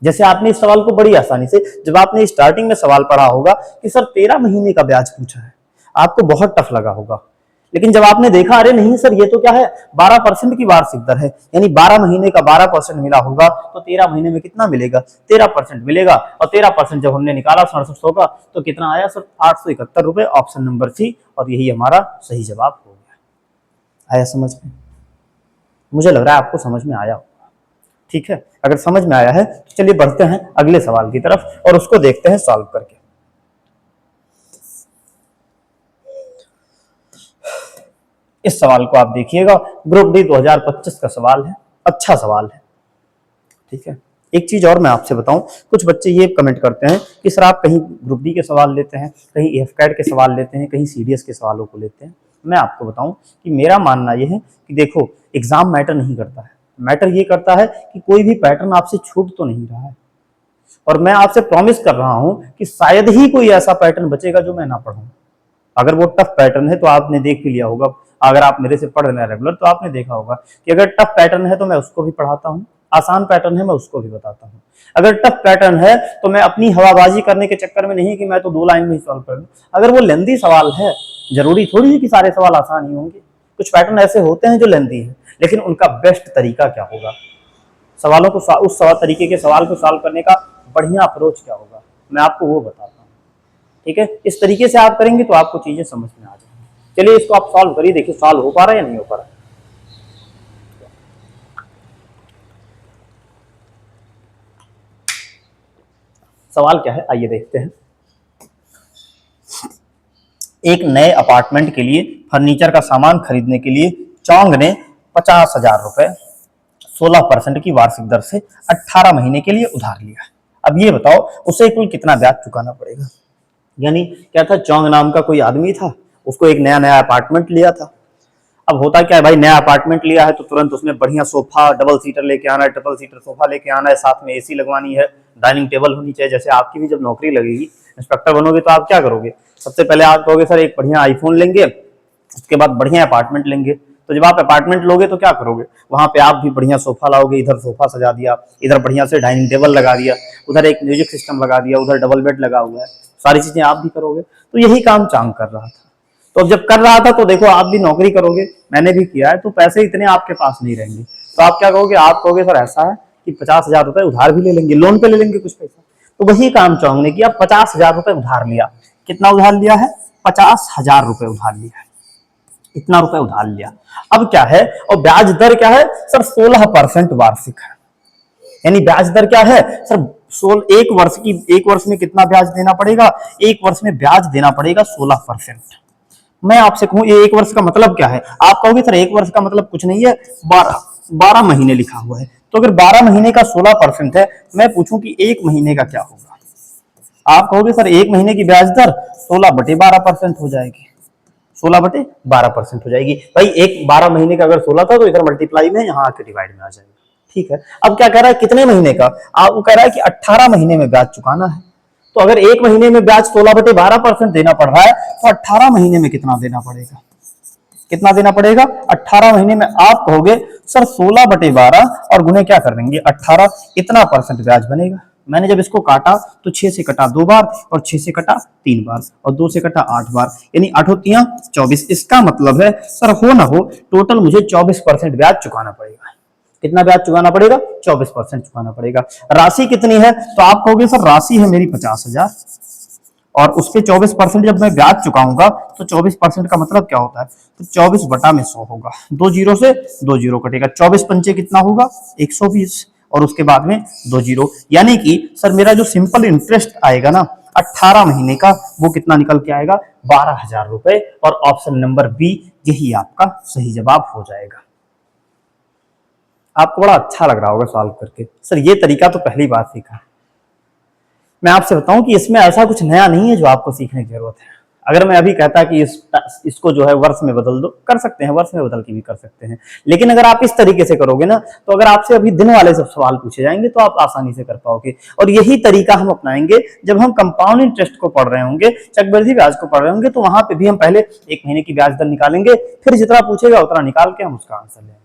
Speaker 1: जैसे आपने इस सवाल को बड़ी आसानी से, जब आपने स्टार्टिंग में सवाल पढ़ा होगा कि सर 13 महीने का ब्याज पूछा है, आपको बहुत टफ लगा होगा। लेकिन जब आपने देखा अरे नहीं सर ये तो क्या है, 12% की वार्षिक दर है, यानी 12 महीने का 12% मिला होगा तो 13 महीने में कितना मिलेगा? 13% मिलेगा। और 13% जब हमने निकाला 6700 का, तो कितना आया सर? 871 रुपए। ऑप्शन नंबर सी, और यही हमारा सही जवाब हो गया। आया समझ में? मुझे लग रहा है आपको समझ में आया होगा। ठीक है, अगर समझ में आया है तो चलिए बढ़ते हैं अगले सवाल की तरफ और उसको देखते हैं सॉल्व करके। इस सवाल को आप देखिएगा, ग्रुप डी 2025 का सवाल है, अच्छा सवाल है। ठीक है, एक चीज और मैं आपसे बताऊं, कुछ बच्चे ये कमेंट करते हैं कि सर आप कहीं ग्रुप डी के सवाल लेते हैं, कहीं एफकैट के सवाल लेते हैं, कहीं सीडीएस के सवालों को लेते हैं। मैं आपको बताऊं कि मेरा मानना यह है कि देखो, एग्जाम मैटर नहीं करता है, मैटर ये करता है कि कोई भी पैटर्न आपसे छूट तो नहीं रहा है। और मैं आपसे प्रॉमिस कर रहा हूं कि शायद ही कोई ऐसा पैटर्न बचेगा जो मैं ना पढ़ूं। अगर वो टफ पैटर्न है तो आपने देख भी लिया होगा, अगर आप मेरे से पढ़ रहे हैं रेगुलर तो आपने देखा होगा कि अगर टफ पैटर्न है तो मैं उसको भी पढ़ाता हूँ, आसान पैटर्न है मैं उसको भी बताता हूँ। अगर टफ पैटर्न है तो मैं अपनी हवाबाजी करने के चक्कर में नहीं कि मैं तो 2 लाइन में ही सॉल्व कर लूं। अगर वो लेंदी सवाल है, जरूरी थोड़ी है कि सारे सवाल आसान ही होंगे, कुछ पैटर्न ऐसे होते हैं जो लेंदी है, लेकिन उनका बेस्ट तरीका क्या होगा, सवालों को उस तरीके के सवाल को सॉल्व करने का बढ़िया अप्रोच क्या होगा, मैं आपको वो बताता हूँ। ठीक है, इस तरीके से आप करेंगे तो आपको चीजें समझ में आ जाएंगी। चलिए इसको आप सॉल्व करिए, देखिए सॉल्व हो पा रहा है या नहीं हो पा रहा है। सवाल क्या है आइए देखते हैं। एक नए अपार्टमेंट के लिए फर्नीचर का सामान खरीदने के लिए चौंग ने 50,000 रुपए 16% की वार्षिक दर से 18 महीने के लिए उधार लिया। अब ये बताओ उसे कुल कितना ब्याज चुकाना पड़ेगा। यानी क्या था, चौंग नाम का कोई आदमी था, उसको एक नया नया अपार्टमेंट लिया था। अब होता क्या है भाई, नया अपार्टमेंट लिया है तो तुरंत उसमें बढ़िया सोफा, डबल सीटर लेके आना है, ट्रिपल सीटर सोफा लेके आना है, साथ में एसी लगवानी है, डाइनिंग टेबल होनी चाहिए। जैसे आपकी भी जब नौकरी लगेगी, इंस्पेक्टर बनोगे तो आप क्या करोगे, सबसे पहले आप कहोगे सर एक बढ़िया आईफोन लेंगे, उसके बाद बढ़िया अपार्टमेंट लेंगे। तो जब आप अपार्टमेंट लोगे तो क्या करोगे, वहां पे आप भी बढ़िया सोफा लाओगे, इधर सोफा सजा दिया, इधर बढ़िया से डाइनिंग टेबल लगा दिया, उधर एक म्यूजिक सिस्टम लगा दिया, उधर डबल बेड लगा हुआ है, सारी चीजें आप भी करोगे। तो यही काम चांग कर रहा था। तो अब जब कर रहा था तो देखो आप भी नौकरी करोगे, मैंने भी किया है, तो पैसे इतने आपके पास नहीं रहेंगे। तो आप क्या कहोगे, आप कहोगे सर ऐसा है कि 50,000 रुपए उधार भी ले लेंगे, लोन पे ले लेंगे कुछ पैसा। तो वही काम चौंग ने किया, 50,000 रुपए उधार लिया। कितना उधार लिया है? 50,000 रुपए उधार लिया है, इतना रुपए उधार लिया। अब क्या है, और ब्याज दर क्या है सर? 16% वार्षिक है। यानी ब्याज दर क्या है सर? एक वर्ष में कितना ब्याज देना पड़ेगा? एक वर्ष में ब्याज देना पड़ेगा 16%। मैं आपसे कहूं ये एक वर्ष का मतलब क्या है, आप कहोगे सर एक वर्ष का मतलब कुछ नहीं है, 12 महीने लिखा हुआ है। तो अगर 12 महीने का 16% है, मैं पूछूं कि एक महीने का क्या होगा, आप कहोगे सर एक महीने की ब्याज दर 16/12% हो जाएगी। 16/12% हो जाएगी भाई। एक 12 महीने का अगर 16 था तो इधर मल्टीप्लाई में यहाँ आके डिवाइड में आ जाएगा। ठीक है, अब क्या कह रहा है, कितने महीने का? आपको कह रहा है कि 18 महीने में ब्याज चुकाना है। तो अगर एक महीने में ब्याज 16/12% देना पड़ रहा है तो 18 महीने में कितना देना पड़ेगा? कितना देना पड़ेगा 18 महीने में। आप कहोगे सर 16/12 और गुणे क्या कर देंगे 18, इतना % ब्याज बनेगा। मैंने जब इसको काटा तो 6 से कटा 2 बार और 6 से कटा 3 बार और 2 से कटा 8 बार, यानी 8 होतियां 24। इसका मतलब है सर हो ना हो टोटल मुझे 24% ब्याज चुकाना पड़ेगा। कितना ब्याज चुकाना पड़ेगा 24% चुकाना पड़ेगा। राशि कितनी है तो आप कहोगे सर राशि है मेरी 50,000 और उसके 24% जब मैं ब्याज चुकाऊंगा तो 24% का मतलब क्या होता है, तो 24/100 होगा। 2 जीरो से 2 जीरो कटेगा, 24 पंचे कितना होगा 120 और उसके बाद में 2 जीरो, यानी कि सर मेरा जो सिंपल इंटरेस्ट आएगा ना 18 महीने का वो कितना निकल के आएगा 12,000 रुपए। और ऑप्शन नंबर बी यही आपका सही जवाब हो जाएगा। आपको बड़ा अच्छा लग रहा होगा सॉल्व करके, सर ये तरीका तो पहली बार सीखा। मैं आपसे बताऊं कि इसमें ऐसा कुछ नया नहीं है जो आपको सीखने की जरूरत है। अगर मैं अभी कहता कि इसको जो है वर्ष में बदल दो, कर सकते हैं, वर्ष में बदल के भी कर सकते हैं, लेकिन अगर आप इस तरीके से करोगे ना तो अगर आपसे अभी दिन वाले सब सवाल पूछे जाएंगे तो आप आसानी से कर पाओगे। और यही तरीका हम अपनाएंगे जब हम कंपाउंड इंटरेस्ट को पढ़ रहे होंगे, चक्रवृद्धि ब्याज को पढ़ रहे होंगे, तो वहां पे भी हम पहले 1 महीने की ब्याज दर निकालेंगे, फिर जितना पूछेगा उतना निकाल के हम उसका आंसर लेंगे।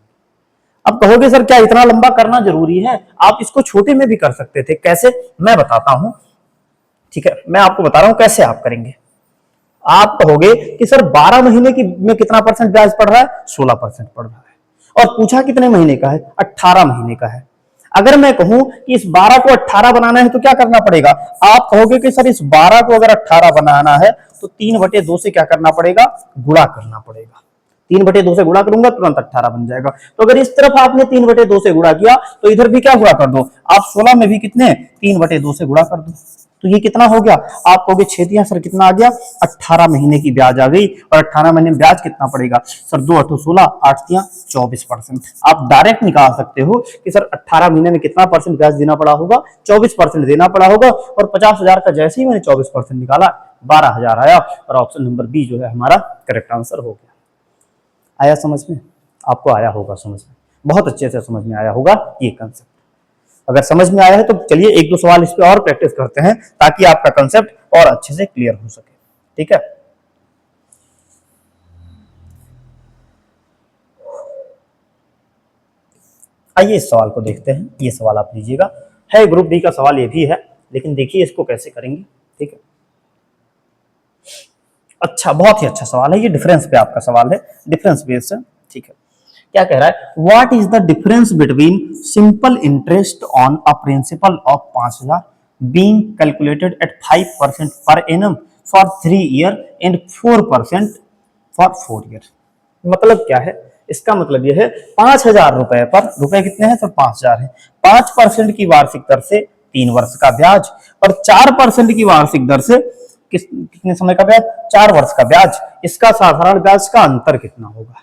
Speaker 1: अब कहोगे सर क्या इतना लंबा करना जरूरी है, आप इसको छोटे में भी कर सकते थे। कैसे, मैं बताता हूं, ठीक है, मैं आपको बता रहा हूं कैसे आप करेंगे। आप कहोगे कि सर 12 महीने की में कितना % ब्याज पड़ रहा है 16% पड़ रहा है और पूछा कितने महीने का है 18 महीने का है। अगर मैं कहूं कि इस 12 को 18 बनाना है तो क्या करना पड़ेगा, आप कहोगे कि सर इस 12 को अगर 18 बनाना है तो 3/2 से क्या करना पड़ेगा गुणा करना पड़ेगा। 3/2 से गुणा करूंगा तुरंत 18 बन जाएगा। तो अगर इस तरफ आपने 3/2 से गुणा किया तो इधर भी क्या गुणा कर दो, आप 16 में भी कितने 3/2 से गुणा कर दो, तो ये कितना हो गया, आप कहोगे छेदियां सर कितना आ गया 18 महीने की ब्याज आ गई। और 18 महीने में ब्याज कितना पड़ेगा सर 2 8 16 8 3 24%। आप डायरेक्ट निकाल सकते हो कि सर 18 महीने में कितना % ब्याज देना पड़ा होगा 24% देना पड़ा होगा। और 50,000 का जैसे ही मैंने 24% निकाला 12,000 आया और ऑप्शन नंबर बी जो है हमारा करेक्ट आंसर हो गया। आया समझ में, आपको आया होगा समझ में, बहुत अच्छे से समझ में आया होगा ये कंसेप्ट। अगर समझ में आया है तो चलिए 1-2 सवाल इस पे और प्रैक्टिस करते हैं ताकि आपका कंसेप्ट और अच्छे से क्लियर हो सके, ठीक है। आइए इस सवाल को देखते हैं। ये सवाल आप लीजिएगा, है ग्रुप डी का सवाल ये भी है, लेकिन देखिए इसको कैसे करेंगे, ठीक है। अच्छा, बहुत ही अच्छा सवाल है ये, डिफरेंस पे आपका सवाल है, डिफरेंस बेस्ड है, ठीक है। क्या कह रहा है, what is the difference between simple interest on a principle of 5,000 being calculated at 5% per annum for 3 year and 4% for 4 year. मतलब क्या है, इसका मतलब यह है 5,000 रुपए पर, रुपए कितने हैं सर 5,000 है, 5% की वार्षिक दर से 3 वर्ष का ब्याज और 4% की वार्षिक दर से कितने समय का ब्याज 4 वर्ष का ब्याज, इसका साधारण ब्याज का अंतर कितना होगा।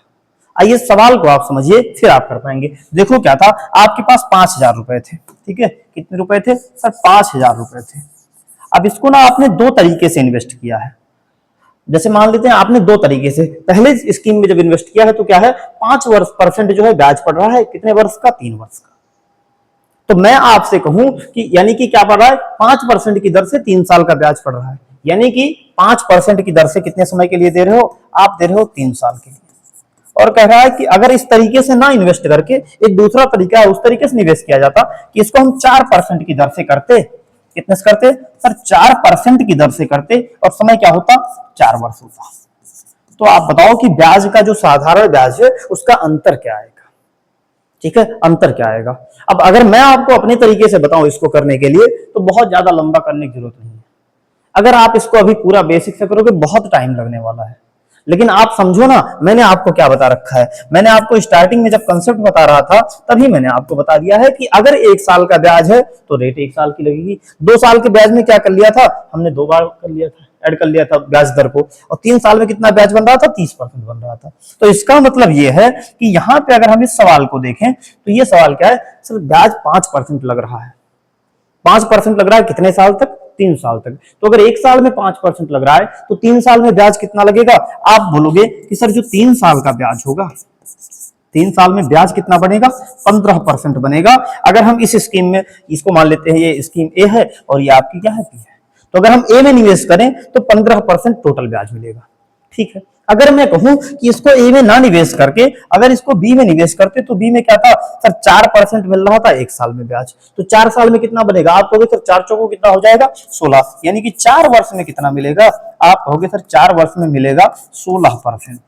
Speaker 1: आइए सवाल को आप समझिए फिर आप कर पाएंगे। देखो क्या था, आपके पास 5,000 रुपए थे, ठीक है, कितने रुपए थे सर 5,000 रुपए थे। अब इसको ना आपने 2 तरीके से इन्वेस्ट किया है। जैसे मान लेते हैं आपने 2 तरीके से, पहले स्कीम में जब इन्वेस्ट किया है तो क्या है 5% जो है ब्याज पड़ रहा है, कितने वर्ष का 3 वर्ष का। तो मैं आपसे कहूं कि यानी कि क्या पड़ रहा है 5% की दर से 3 साल का ब्याज पड़ रहा है, यानी कि 5% की दर से कितने समय के लिए दे रहे हो, आप दे रहे हो 3 साल के लिए। और कह रहा है कि अगर इस तरीके से ना इन्वेस्ट करके एक दूसरा तरीका है उस तरीके से निवेश किया जाता कि इसको हम 4% की दर से करते, कितने से करते सर 4% की दर से करते और समय क्या होता 4 वर्ष होता। तो आप बताओ कि ब्याज का जो साधारण ब्याज है उसका अंतर क्या आएगा, ठीक है, अंतर क्या आएगा। अब अगर मैं आपको अपने तरीके से बताऊं इसको करने के लिए तो बहुत ज्यादा लंबा करने की जरूरत नहीं है। अगर आप इसको अभी पूरा बेसिक से करोगे बहुत टाइम लगने वाला है, लेकिन आप समझो ना मैंने आपको क्या बता रखा है। मैंने आपको स्टार्टिंग में जब कंसेप्ट बता रहा था तभी मैंने आपको बता दिया है कि अगर 1 साल का ब्याज है तो रेट 1 साल की लगेगी। 2 साल के ब्याज में क्या कर लिया था हमने 2 बार कर लिया था, ऐड कर लिया था ब्याज दर को, और 3 साल में कितना ब्याज बन रहा था 30% बन रहा था। तो इसका मतलब ये है कि यहाँ पे अगर हम इस सवाल को देखें तो ये सवाल क्या है सर ब्याज 5% लग रहा है, 5% लग रहा है कितने साल तक 3 साल तक। तो अगर 1 साल में 5% लग रहा है तो 3 साल में ब्याज कितना लगेगा। आप बोलोगे कि सर जो 3 साल का ब्याज होगा 3 साल में ब्याज कितना बनेगा 15% बनेगा। अगर हम इस स्कीम में इसको मान लेते हैं ये स्कीम ए है और ये आपकी क्या है बी है, तो अगर हम ए में निवेश करें तो 15% टोटल ब्याज मिलेगा, ठीक है। अगर मैं कहूं कि इसको ए में ना निवेश करके अगर इसको बी में निवेश करते तो बी में क्या था सर 4% मिल रहा था 1 साल में ब्याज, तो 4 साल में कितना बनेगा, आप कहोगे सर 4 चौको कितना हो जाएगा 16, यानी कि 4 वर्ष में कितना मिलेगा, आप कहोगे सर 4 वर्ष में मिलेगा 16%,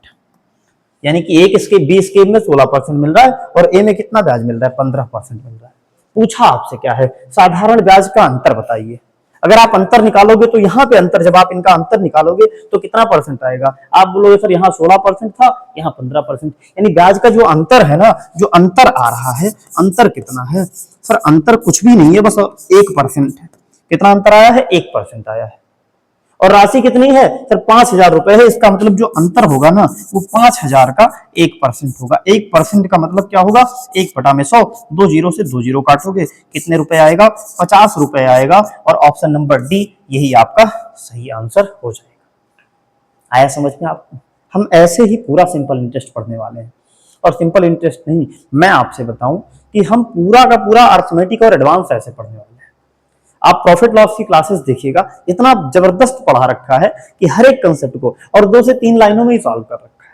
Speaker 1: यानी कि एक इसके बी स्कीम में 16% मिल रहा है और ए में कितना ब्याज मिल रहा है 15% मिल रहा है। पूछा आपसे क्या है, साधारण ब्याज का अंतर बताइए। अगर आप अंतर निकालोगे तो यहाँ पे अंतर, जब आप इनका अंतर निकालोगे तो कितना परसेंट आएगा, आप बोलोगे सर यहाँ 16% था यहाँ 15%, यानी ब्याज का जो अंतर है ना, जो अंतर आ रहा है, अंतर कितना है सर, अंतर कुछ भी नहीं है, बस 1% है। कितना अंतर आया है 1% आया है, और राशि कितनी है सर 5,000 रुपए है। इसका मतलब जो अंतर होगा ना वो 5,000 का 1% होगा। 1% का मतलब क्या होगा, 1/100, 2 जीरो से 2 जीरो काटोगे कितने रुपए आएगा 50 रुपए आएगा, और ऑप्शन नंबर डी यही आपका सही आंसर हो जाएगा। आया समझ में आपको। हम ऐसे ही पूरा सिंपल इंटरेस्ट पढ़ने वाले हैं, और सिंपल इंटरेस्ट नहीं, मैं आपसे बताऊं कि हम पूरा का पूरा अर्थमेटिक और एडवांस ऐसे पढ़ने वाले हैं। आप प्रॉफिट लॉस की क्लासेस देखिएगा, इतना जबरदस्त पढ़ा रखा है कि हर एक कंसेप्ट को और 2 से 3 लाइनों में ही सॉल्व कर रखा है।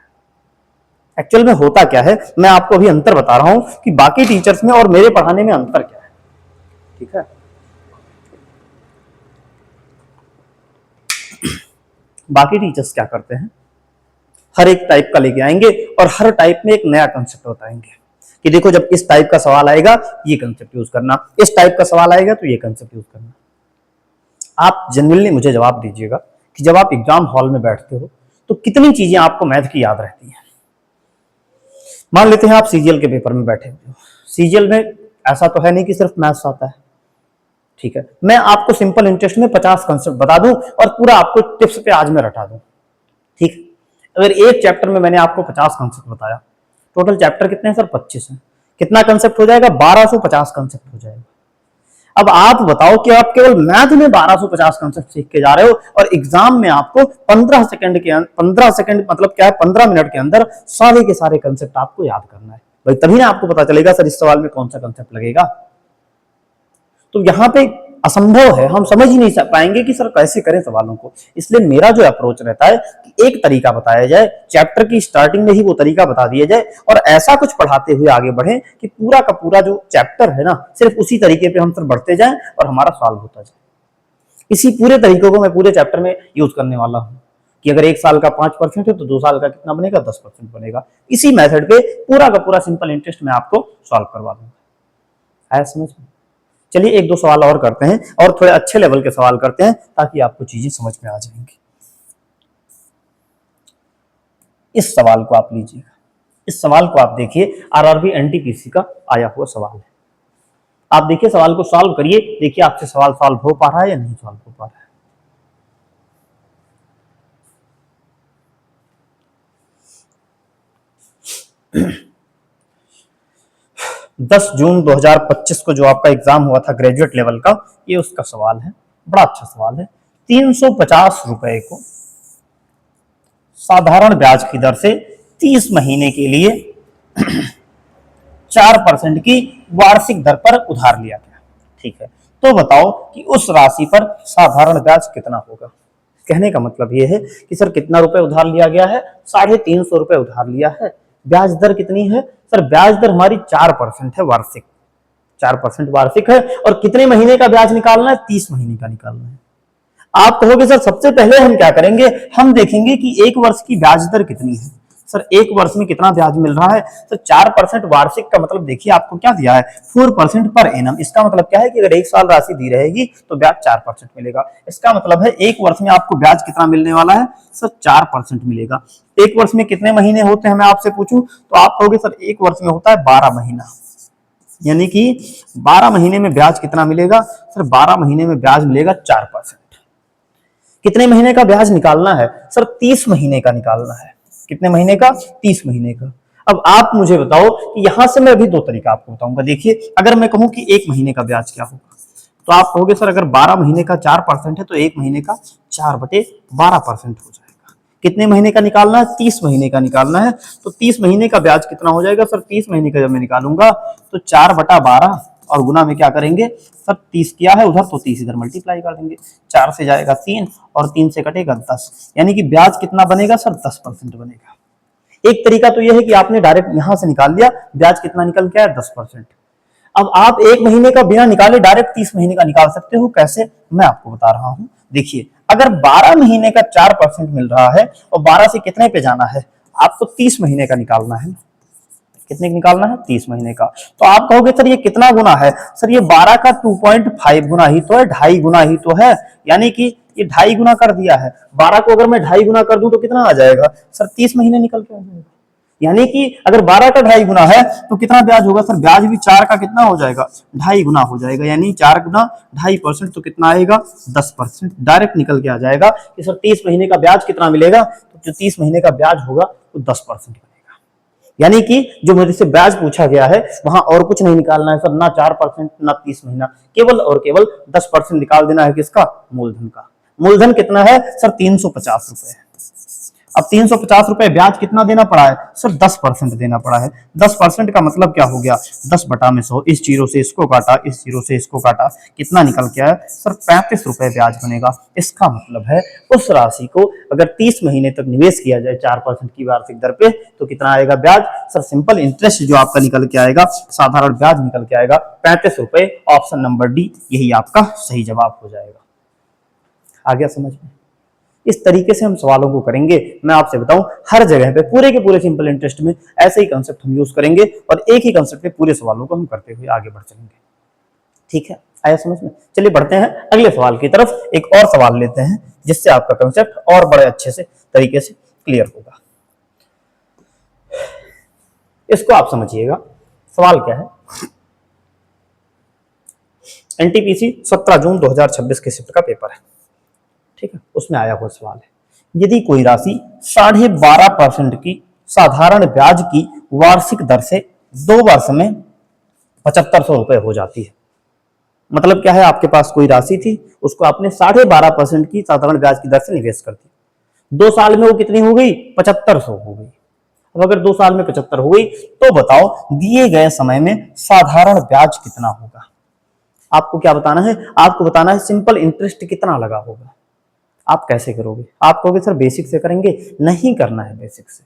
Speaker 1: एक्चुअल में होता क्या है, मैं आपको अभी अंतर बता रहा हूं कि बाकी टीचर्स में और मेरे पढ़ाने में अंतर क्या है, ठीक है। बाकी टीचर्स क्या करते हैं, हर एक टाइप का लेके आएंगे और हर टाइप में एक नया कंसेप्ट बताएंगे कि देखो जब इस टाइप का सवाल आएगा ये कंसेप्ट यूज करना, इस टाइप का सवाल आएगा तो ये कंसेप्ट यूज करना। आप जेन्युइनली मुझे जवाब दीजिएगा कि जब आप एग्जाम हॉल में बैठते हो तो कितनी चीजें आपको मैथ की याद रहती हैं। मान लेते हैं आप सीजीएल के पेपर में बैठे हुए हो, सीजीएल में ऐसा तो है नहीं कि सिर्फ मैथ्स आता है, ठीक है। मैं आपको सिंपल इंटरेस्ट में 50 कंसेप्ट बता दूं और पूरा आपको टिप्स पे आज में रटा दूं, ठीक। अगर एक चैप्टर में मैंने आपको 50 कंसेप्ट बताया, टोटल चैप्टर कितने हैं सर 25 हैं, कितना कंसेप्ट हो जाएगा 1250 कंसेप्ट हो जाएगा। अब आप बताओ कि आप केवल मैथ में 1250 कंसेप्ट सीख के जा रहे हो और एग्जाम में आपको 15 सेकंड मतलब क्या है 15 मिनट के अंदर सारे के सारे कंसेप्ट आपको याद करना है। भाई तभी ना आपको पता चलेगा सर इस सवाल में कौन सा कंसेप्ट लगेगा। तो यहाँ पे असंभव है, हम समझ ही नहीं पाएंगे कि सर कैसे करें सवालों को। इसलिए मेरा जो अप्रोच रहता है कि एक तरीका बताया जाए, चैप्टर की स्टार्टिंग में ही वो तरीका बता दिया जाए और ऐसा कुछ पढ़ाते हुए आगे बढ़े कि पूरा का पूरा जो चैप्टर है ना सिर्फ उसी तरीके पे हम सर बढ़ते जाएं और हमारा सॉल्व होता जाए। इसी पूरे तरीकों को मैं पूरे चैप्टर में यूज करने वाला हूँ कि अगर 1 साल का 5% है तो 2 साल का कितना बनेगा 10% बनेगा। इसी मेथड पे पूरा का पूरा सिंपल इंटरेस्ट में आपको सॉल्व करवा दूंगा। आया समझ में। चलिए 1-2 सवाल और करते हैं और थोड़े अच्छे लेवल के सवाल करते हैं ताकि आपको चीजें समझ में आ जाएंगी। इस सवाल को आप लीजिएगा, इस सवाल को आप देखिए, आरआरबी एनटीपीसी का आया हुआ सवाल है। आप देखिए सवाल को सॉल्व करिए, देखिए आपसे सवाल सॉल्व हो पा रहा है या नहीं सॉल्व हो पा रहा है। 10 जून 2025 को जो आपका एग्जाम हुआ था ग्रेजुएट लेवल का, ये उसका सवाल है। बड़ा अच्छा सवाल है। 350 रुपए को साधारण ब्याज की दर से 30 महीने के लिए 4% की वार्षिक दर पर उधार लिया गया, ठीक है। तो बताओ कि उस राशि पर साधारण ब्याज कितना होगा। कहने का मतलब यह है कि सर कितना रुपए उधार लिया गया है, 350 रुपए उधार लिया है। ब्याज दर कितनी है सर, ब्याज दर हमारी 4% है वार्षिक, 4% वार्षिक है। और कितने महीने का ब्याज निकालना है, 30 महीने का निकालना है। आप कहोगे सर सबसे पहले हम क्या करेंगे, हम देखेंगे कि 1 वर्ष की ब्याज दर कितनी है। सर 1 वर्ष में कितना ब्याज मिल रहा है, तो 4% वार्षिक का मतलब देखिए आपको क्या दिया है 4% पर एनम। इसका मतलब क्या है कि अगर 1 साल राशि दी रहेगी तो ब्याज 4% मिलेगा। इसका मतलब है 1 वर्ष में आपको ब्याज कितना मिलने वाला है सर, 4% मिलेगा। 1 वर्ष में कितने महीने होते हैं मैं आपसे पूछूं तो आप कहोगे सर 1 वर्ष में होता है 12 महीना, यानी कि 12 महीने में ब्याज कितना मिलेगा सर, 12 महीने में ब्याज मिलेगा 4%। कितने महीने का ब्याज निकालना है सर, 30 महीने का निकालना है। कितने महीने का, 30 महीने का। अब आप मुझे बताओ कि यहां से मैं अभी 2 तरीका आपको बताऊंगा। देखिए अगर मैं कहूं कि 1 महीने का ब्याज क्या होगा, तो आप कहोगे सर अगर 12 महीने का 4% है तो 1 महीने का 4/12% हो जाएगा। कितने महीने का निकालना है, 30 महीने का निकालना है। तो 30 महीने का ब्याज कितना हो जाएगा सर, 30 महीने का जब मैं निकालूंगा तो 4/12 और गुना में क्या करेंगे सर 30 किया है उधर तो 30 इधर मल्टीप्लाई कर देंगे, 4 से जाएगा 3 और 3 से कटेगा 10, यानी कि ब्याज कितना बनेगा सर 10% बनेगा। एक तरीका तो यह है कि आपने डायरेक्ट यहां से निकाल लिया, ब्याज कितना निकल के आया 10%। अब आप एक महीने का बिना निकाले डायरेक्ट 30 महीने का निकाल सकते हो, कैसे मैं आपको बता रहा हूं। देखिए अगर 12 महीने का 4% मिल रहा है और 12 से कितने पे जाना है, आपको 30 महीने का निकालना है। कितने का निकालना है 30 महीने का। तो आप कहोगे सर ये कितना गुना है, सर ये 12 का 2.5 गुना ही तो है, 2.5 गुना ही तो है, यानी कि ये 2.5 गुना कर दिया है। 12 को अगर मैं 2.5 गुना कर दूं तो कितना आ जाएगा सर 30 महीने निकल के आ जाएगा। यानी कि अगर 12 का 2.5 गुना है तो कितना ब्याज होगा सर, ब्याज भी 4 का कितना हो जाएगा 2.5 गुना हो जाएगा, यानी 4 गुना 2.5% तो कितना आएगा 10%। डायरेक्ट निकल के आ जाएगा कि सर 30 महीने का ब्याज कितना मिलेगा, तो जो 30 महीने का ब्याज होगा वो 10% बनेगा। यानी कि जो मेरे से ब्याज पूछा गया है वहां और कुछ नहीं निकालना है सर, ना 4% ना 30 महीना, केवल और केवल 10% निकाल देना है। किसका, मूलधन का। मूलधन कितना है सर 350 रुपए। अब 350 रुपए ब्याज कितना देना पड़ा है सर 10% देना पड़ा है। 10% का मतलब क्या हो गया 10 बटा में 100, इस जीरो से इसको काटा, इस जीरो से इसको काटा, कितना निकल के आया सर 35 रुपए ब्याज बनेगा। इसका मतलब है उस राशि को अगर 30 महीने तक निवेश किया जाए 4% की वार्षिक दर पे तो कितना आएगा ब्याज सर, सिंपल इंटरेस्ट जो आपका निकल के आएगा, साधारण ब्याज निकल के आएगा 35 रुपए। ऑप्शन नंबर डी यही आपका सही जवाब हो जाएगा। आ गया समझ में। इस तरीके से हम सवालों को करेंगे। मैं आपसे बताऊं हर जगह पे पूरे के पूरे सिंपल इंटरेस्ट में ऐसे ही कंसेप्ट हम यूज करेंगे और एक ही कंसेप्ट पे पूरे सवालों को हम करते हुए आगे बढ़ चलेंगे। ठीक है, आया समझ में। चलिए बढ़ते हैं अगले सवाल की तरफ। एक और सवाल लेते हैं जिससे आपका कंसेप्ट और बड़े अच्छे से तरीके से क्लियर होगा। इसको आप समझिएगा। सवाल क्या है, एनटीपीसी 17 जून 2026 के शिफ्ट का पेपर है, ठीक है, उसमें आया हुआ सवाल है। यदि कोई राशि 12.5% की साधारण ब्याज की वार्षिक दर से 2 वर्ष में 7500 रुपए हो जाती है। मतलब क्या है, आपके पास कोई राशि थी, उसको आपने 12.5% की साधारण ब्याज की दर से निवेश कर दिया। 2 साल में वो कितनी हो गई 7500 हो गई। अब अगर 2 साल में 75 हो गई तो बताओ दिए गए समय में साधारण ब्याज कितना होगा। आपको क्या बताना है, आपको बताना है सिंपल इंटरेस्ट कितना लगा होगा। आप कैसे करोगे, आप कहोगे सर बेसिक से करेंगे, नहीं करना है बेसिक से।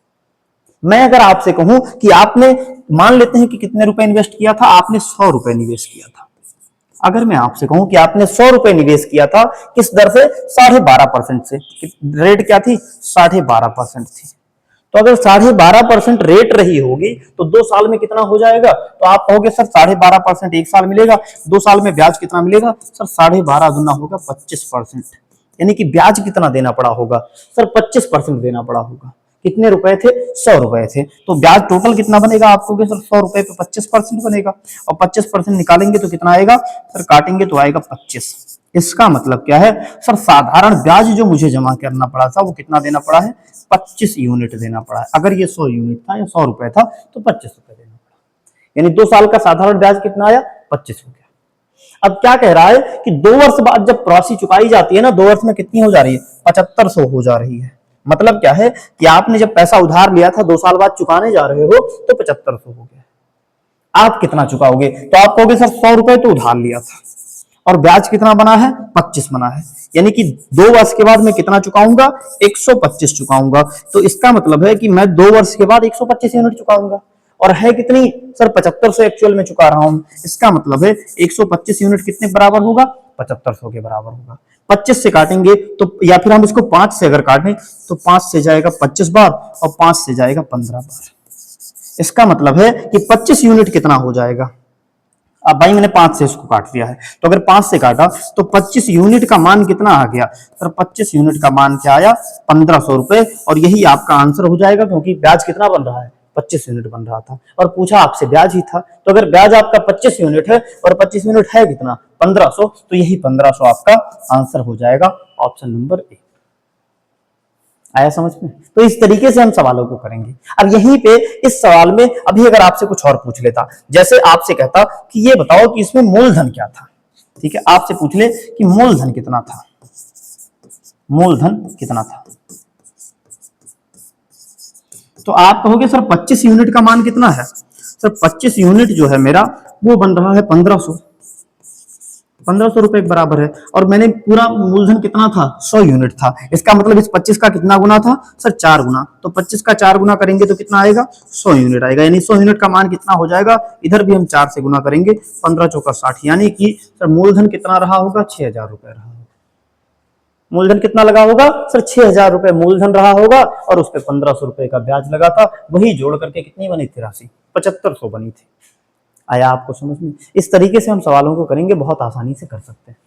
Speaker 1: मैं अगर आपसे कहूं कि आपने, मान लेते हैं कि कितने रुपए इन्वेस्ट किया था, आपने 100 रुपए निवेश किया था। अगर मैं आपसे कहूं कि आपने 100 रुपए निवेश किया था, किस दर से 12.5% से, रेट क्या थी 12.5% थी। तो अगर 12.5% रेट रही होगी तो 2 साल में कितना हो जाएगा, तो आप कहोगे सर 12.5% 1 साल मिलेगा, 2 साल में ब्याज कितना मिलेगा सर 12.5 गुना होगा 25%। यानी कि ब्याज कितना देना पड़ा होगा सर 25% देना पड़ा होगा। कितने रुपए थे 100 रुपए थे, तो ब्याज टोटल कितना बनेगा आपको सर 100 रुपए पे 25% बनेगा, और 25% निकालेंगे तो कितना आएगा सर, काटेंगे तो आएगा 25। इसका मतलब क्या है सर, साधारण ब्याज जो मुझे जमा करना पड़ा था वो कितना देना पड़ा है 25 यूनिट देना पड़ा है। अगर ये 100 यूनिट था या 100 रुपए था तो 25 रुपए देना पड़ा, यानी 2 साल का साधारण ब्याज कितना आया 25 हो गया। अब क्या कह रहा है कि 2 वर्ष बाद जब राशि चुकाई जाती है ना, 2 वर्ष में कितनी हो जा रही है 7500 हो जा रही है। मतलब क्या है कि आपने जब पैसा उधार लिया था 2 साल बाद चुकाने जा रहे हो तो 7500 हो गया। आप कितना चुकाओगे, तो आप कहोगे सर 100 रुपए तो उधार लिया था और ब्याज कितना बना है 25 बना है, यानी कि 2 वर्ष के बाद मैं कितना चुकाऊंगा 125 चुकाऊंगा। तो इसका मतलब है कि मैं 2 वर्ष के बाद 125 यूनिट चुकाऊंगा, और है कितनी सर 7500 एक्चुअल में चुका रहा हूं। इसका मतलब है 125 यूनिट कितने बराबर होगा 7500 के बराबर होगा। 25 से काटेंगे तो, या फिर हम इसको 5 से अगर काटें तो 5 से जाएगा 25 बार और 5 से जाएगा 15 बार। इसका मतलब है कि 25 यूनिट कितना हो जाएगा। अब भाई मैंने 5 से इसको काट दिया है, तो अगर 5 से काटा तो 25 यूनिट का मान कितना आ गया सर, 25 यूनिट का मान क्या आया 1500 रुपए, और यही आपका आंसर हो जाएगा, क्योंकि ब्याज कितना बन रहा है 25 यूनिट बन रहा था और पूछा आपसे ब्याज ही था। तो अगर ब्याज आपका 25 यूनिट है और 25 यूनिट है कितना 1500, तो यही 1500 आपका आंसर हो जाएगा, ऑप्शन नंबर ए। आया समझ में। तो इस तरीके से हम सवालों को करेंगे। अब यहीं पे इस सवाल में अभी अगर आपसे कुछ और पूछ लेता, जैसे आपसे कहता कि ये बताओ कि इसमें मूलधन क्या था, ठीक है, आपसे पूछ ले कि मूलधन कितना था, मूलधन कितना था, तो आप कहोगे सर 25 यूनिट का मान कितना है, सर 25 यूनिट जो है मेरा
Speaker 2: वो बन रहा है 1500। 1500 रुपए के बराबर है। और मैंने पूरा मूलधन कितना था, 100 यूनिट था। इसका मतलब इस 25 का कितना गुना था सर, 4 गुना। तो 25 का 4 गुना करेंगे तो कितना आएगा, 100 यूनिट आएगा। यानी 100 यूनिट का मान कितना हो जाएगा, इधर भी हम 4 से गुना करेंगे, 15 चौका 60, यानी कि सर मूलधन कितना रहा होगा, 6000 रुपए रहा होगा। मूलधन कितना लगा होगा सर, 6000 रुपए मूलधन रहा होगा और उस पर 1500 रुपए का ब्याज लगा था। वही जोड़ करके कितनी बनी थी राशि, 7500 बनी थी। आया आपको समझ में? इस तरीके से हम सवालों को करेंगे, बहुत आसानी से कर सकते हैं।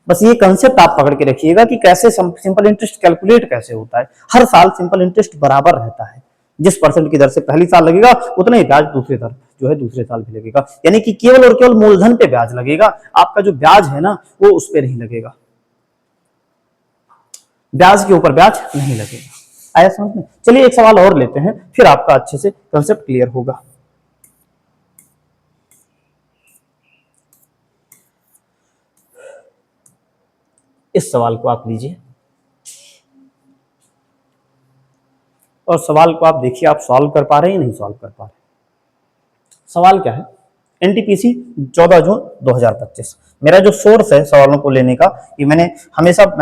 Speaker 2: बस ये कंसेप्ट आप पकड़ के रखिएगा कि कैसे सिंपल इंटरेस्ट कैलकुलेट कैसे होता है। हर साल सिंपल इंटरेस्ट बराबर रहता है, जिस परसेंट की दर से पहली साल लगेगा उतना ही ब्याज दूसरे दर जो है दूसरे साल भी लगेगा। यानी कि केवल और केवल मूलधन पे ब्याज लगेगा, आपका जो ब्याज है ना वो उस पर नहीं लगेगा, ब्याज के ऊपर ब्याज नहीं लगेगा। आया समझ में? चलिए एक सवाल और लेते हैं, फिर आपका अच्छे से कंसेप्ट क्लियर होगा। इस सवाल को आप लीजिए और सवाल को आप देखिए, आप सॉल्व कर पा रहे हैं या नहीं सॉल्व कर पा रहे। सवाल क्या है, एनटीपीसी 14 जून 2025। मेरा जो सोर्स है सवालों को लेने का, ये मैं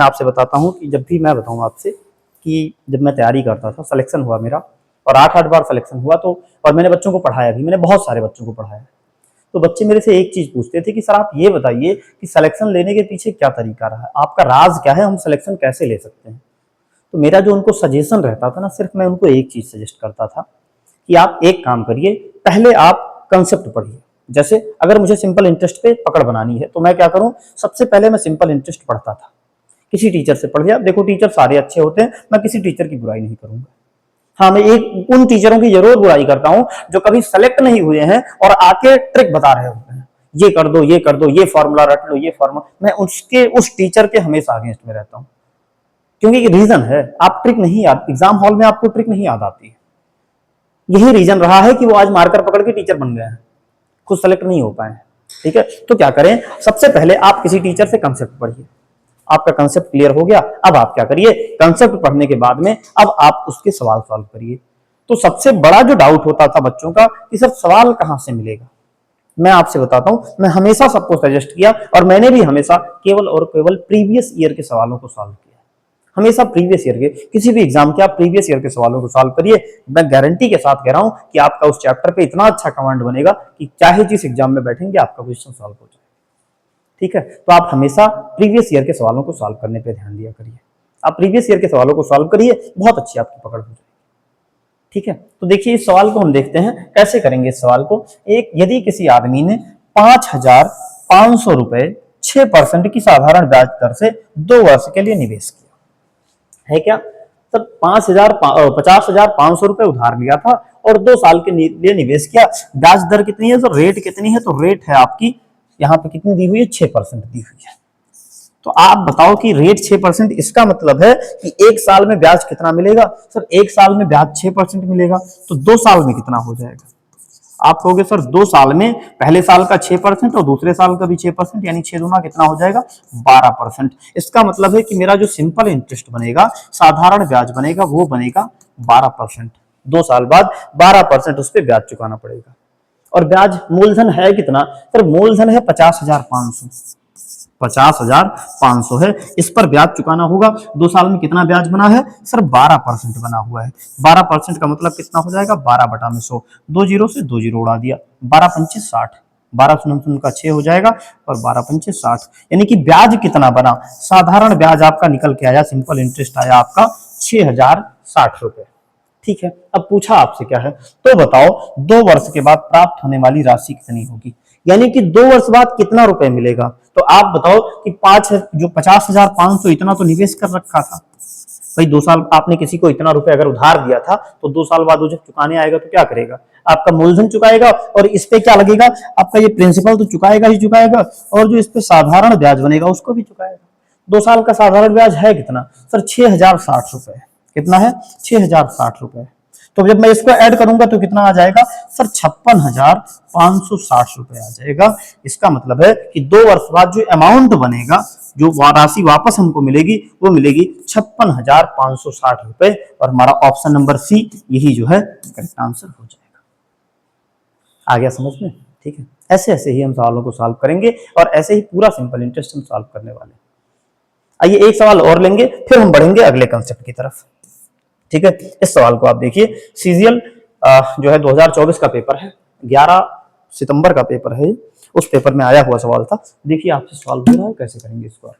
Speaker 2: आपसे बताता हूं कि जब भी मैं बताऊं आपसे कि जब मैं तैयारी करता था, सिलेक्शन हुआ मेरा और 8-8 बार सिलेक्शन हुआ, तो और मैंने बच्चों को पढ़ाया भी, मैंने बहुत सारे बच्चों को पढ़ाया। तो बच्चे मेरे से एक चीज पूछते थे कि सर आप ये बताइए कि सिलेक्शन लेने के पीछे क्या तरीका रहा है, आपका राज क्या है, हम सिलेक्शन कैसे ले सकते हैं। तो मेरा जो उनको सजेशन रहता था ना, सिर्फ मैं उनको एक चीज सजेस्ट करता था कि आप एक काम करिए, पहले आप कंसेप्ट पढ़िए। जैसे अगर मुझे सिंपल इंटरेस्ट पे पकड़ बनानी है तो मैं क्या करूं, सबसे पहले मैं सिंपल इंटरेस्ट पढ़ता था, किसी टीचर से पढ़ लिया। देखो टीचर सारे अच्छे होते हैं, मैं किसी टीचर की बुराई नहीं करूंगा। हाँ, मैं एक उन टीचरों की जरूर बुराई करता हूं जो कभी सेलेक्ट नहीं हुए हैं और आके ट्रिक बता रहे होते हैं, ये कर दो, ये कर दो, ये फॉर्मूला रट लो, ये फॉर्मूला। मैं उसके उस टीचर के हमेशा अगेंस्ट में रहता हूं, क्योंकि रीजन है, आप ट्रिक नहीं याद, एग्जाम हॉल में आपको ट्रिक नहीं याद आती है। यही रीजन रहा है कि वो आज मार्कर पकड़ के टीचर बन गए हैं, खुद सेलेक्ट नहीं हो पाए। ठीक है, तो क्या करें, सबसे पहले आप किसी टीचर से कंसेप्ट पढ़िए। आपका कंसेप्ट क्लियर हो गया, अब आप क्या करिए, कंसेप्ट पढ़ने के बाद में अब आप उसके सवाल सॉल्व करिए। तो सबसे बड़ा जो डाउट होता था बच्चों का कि सर सवाल कहां से मिलेगा, मैं आपसे बताता हूं, मैं हमेशा सबको सजेस्ट किया और मैंने भी हमेशा केवल और केवल प्रीवियस ईयर के सवालों को सॉल्व किया। हमेशा प्रीवियस ईयर के, किसी भी एग्जाम के आप प्रीवियस ईयर के सवालों को सॉल्व करिए। मैं गारंटी के साथ कह रहा हूं कि आपका उस चैप्टर पे इतना अच्छा कमांड बनेगा कि चाहे जिस एग्जाम में बैठेंगे आपका क्वेश्चन सॉल्व हो जाए। ठीक है, तो आप हमेशा प्रीवियस ईयर के सवालों को सॉल्व करने पे ध्यान दिया करिए। आप प्रीवियस ईयर के सवालों को सॉल्व करिए, बहुत अच्छी आपकी पकड़ हो जाएगी। ठीक है, तो देखिए इस सवाल को हम देखते हैं कैसे करेंगे। इस सवाल को, एक यदि किसी आदमी ने 5500 रुपए 6% की साधारण ब्याज दर से 2 वर्ष के लिए निवेश किया है, क्या सर 50,500 रुपए उधार लिया था और 2 साल के लिए निवेश किया। ब्याज दर कितनी है, तो रेट कितनी है, तो रेट है आपकी यहाँ पे कितनी दी हुई है, 6% दी हुई है। तो आप बताओ कि रेट 6%, इसका मतलब है कि 1 साल में ब्याज कितना मिलेगा सर, 1 साल में ब्याज 6% मिलेगा, तो 2 साल में कितना हो जाएगा। आप कहोगे सर 2 साल में पहले साल का 6% और दूसरे साल का भी 6%, यानी 6 दूना कितना हो जाएगा, 12%। इसका मतलब है कि मेरा जो सिंपल इंटरेस्ट बनेगा, साधारण ब्याज बनेगा, वो बनेगा 12%। 2 साल बाद 12% उस पर ब्याज चुकाना पड़ेगा। और ब्याज मूलधन है कितना सर, मूलधन है 50,500, 50,500 है, इस पर ब्याज चुकाना होगा। 2 साल में कितना ब्याज बना है सर, 12% बना हुआ है। 12% का मतलब कितना हो जाएगा, 12/100, 2 जीरो से 2 जीरो उड़ा दिया, 12×5 60, 12 शून्य का 6 हो जाएगा और 12×5 60, यानी कि ब्याज कितना बना, साधारण ब्याज आपका निकल के आया, सिंपल इंटरेस्ट आया आपका 6,060 रुपए। ठीक है, अब पूछा आपसे क्या है, तो बताओ 2 वर्ष के बाद प्राप्त होने वाली राशि कितनी होगी, यानी कि 2 वर्ष बाद कितना रुपए मिलेगा। तो आप बताओ कि 50,500 इतना तो निवेश कर रखा था भाई, 2 साल आपने किसी को इतना रुपए अगर उधार दिया था तो 2 साल बाद वो जब चुकाने आएगा तो क्या करेगा, आपका मूलधन चुकाएगा और इस पे क्या लगेगा, आपका ये प्रिंसिपल तो चुकाएगा ही चुकाएगा और जो इस पे साधारण ब्याज बनेगा उसको भी चुकाएगा। 2 साल का साधारण ब्याज है कितना सर, 6,060 रुपए। कितना है, 6,060 रुपए। तो जब मैं इसको ऐड करूंगा तो कितना आ जाएगा सर, 56,560 रुपए आ जाएगा। इसका मतलब है कि 2 वर्ष बाद जो अमाउंट बनेगा, जो राशि वापस हमको मिलेगी, वो मिलेगी 56,560 रुपए। और हमारा ऑप्शन नंबर सी यही जो है करेक्ट आंसर हो जाएगा। आ गया समझ में? ठीक है, ऐसे ऐसे ही हम सवालों को सॉल्व करेंगे और ऐसे ही पूरा सिंपल इंटरेस्ट हम सॉल्व करने वाले हैं। आइए एक सवाल और लेंगे, फिर हम बढ़ेंगे अगले कंसेप्ट की तरफ। ठीक है, इस सवाल को आप देखिए, सीजीएल जो है 2024 का पेपर है, 11 सितंबर का पेपर है, उस पेपर में आया हुआ सवाल था। देखिए आपसे सवाल हो रहा है, कैसे करेंगे इसको।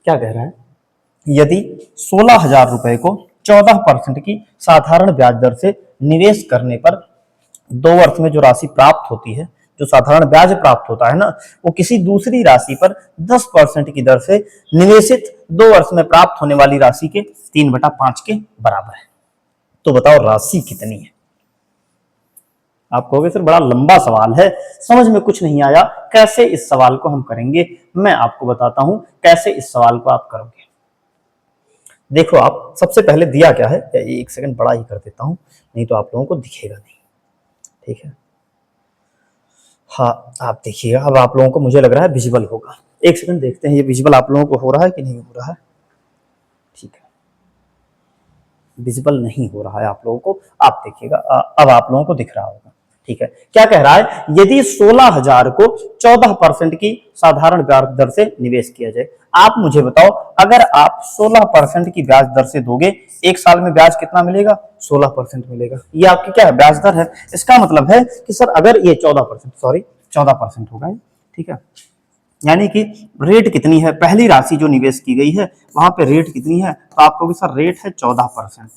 Speaker 2: क्या कह रहा है, यदि 16,000 रुपए को 14% की साधारण ब्याज दर से निवेश करने पर 2 वर्ष में जो राशि प्राप्त होती है, जो साधारण ब्याज प्राप्त होता है ना, वो किसी दूसरी राशि पर 10% की दर से निवेशित 2 वर्ष में प्राप्त होने वाली राशि के 3/5 के बराबर है। तो बताओ राशि कितनी है। आप कहोगे सर बड़ा लंबा सवाल है, समझ में कुछ नहीं आया, कैसे इस सवाल को हम करेंगे। मैं आपको बताता हूं कैसे इस सवाल को आप करोगे। देखो, आप सबसे पहले दिया क्या है, एक सेकंड बड़ा ही कर देता हूं, नहीं तो आप लोगों को दिखेगा नहीं। ठीक है, हाँ आप देखिएगा, अब आप लोगों को मुझे लग रहा है विजुअल होगा। एक सेकंड देखते हैं ये विजुअल आप लोगों को हो रहा है कि नहीं हो रहा है। ठीक है, विजुअल नहीं हो रहा है आप लोगों को, आप देखिएगा अब आप लोगों को दिख रहा होगा। ठीक है, क्या कह रहा है, यदि 16,000 को 14% की साधारण ब्याज दर से निवेश किया जाए। आप मुझे बताओ, अगर आप 16% की ब्याज दर से दोगे, एक साल में ब्याज कितना मिलेगा, 16% मिलेगा। ये आपकी क्या है, ब्याज दर है। इसका मतलब है कि सर अगर ये 14% होगा, ठीक है, यानी कि रेट कितनी है, पहली राशि जो निवेश की गई है वहां पे रेट कितनी है, तो आपको भी सर रेट है 14%।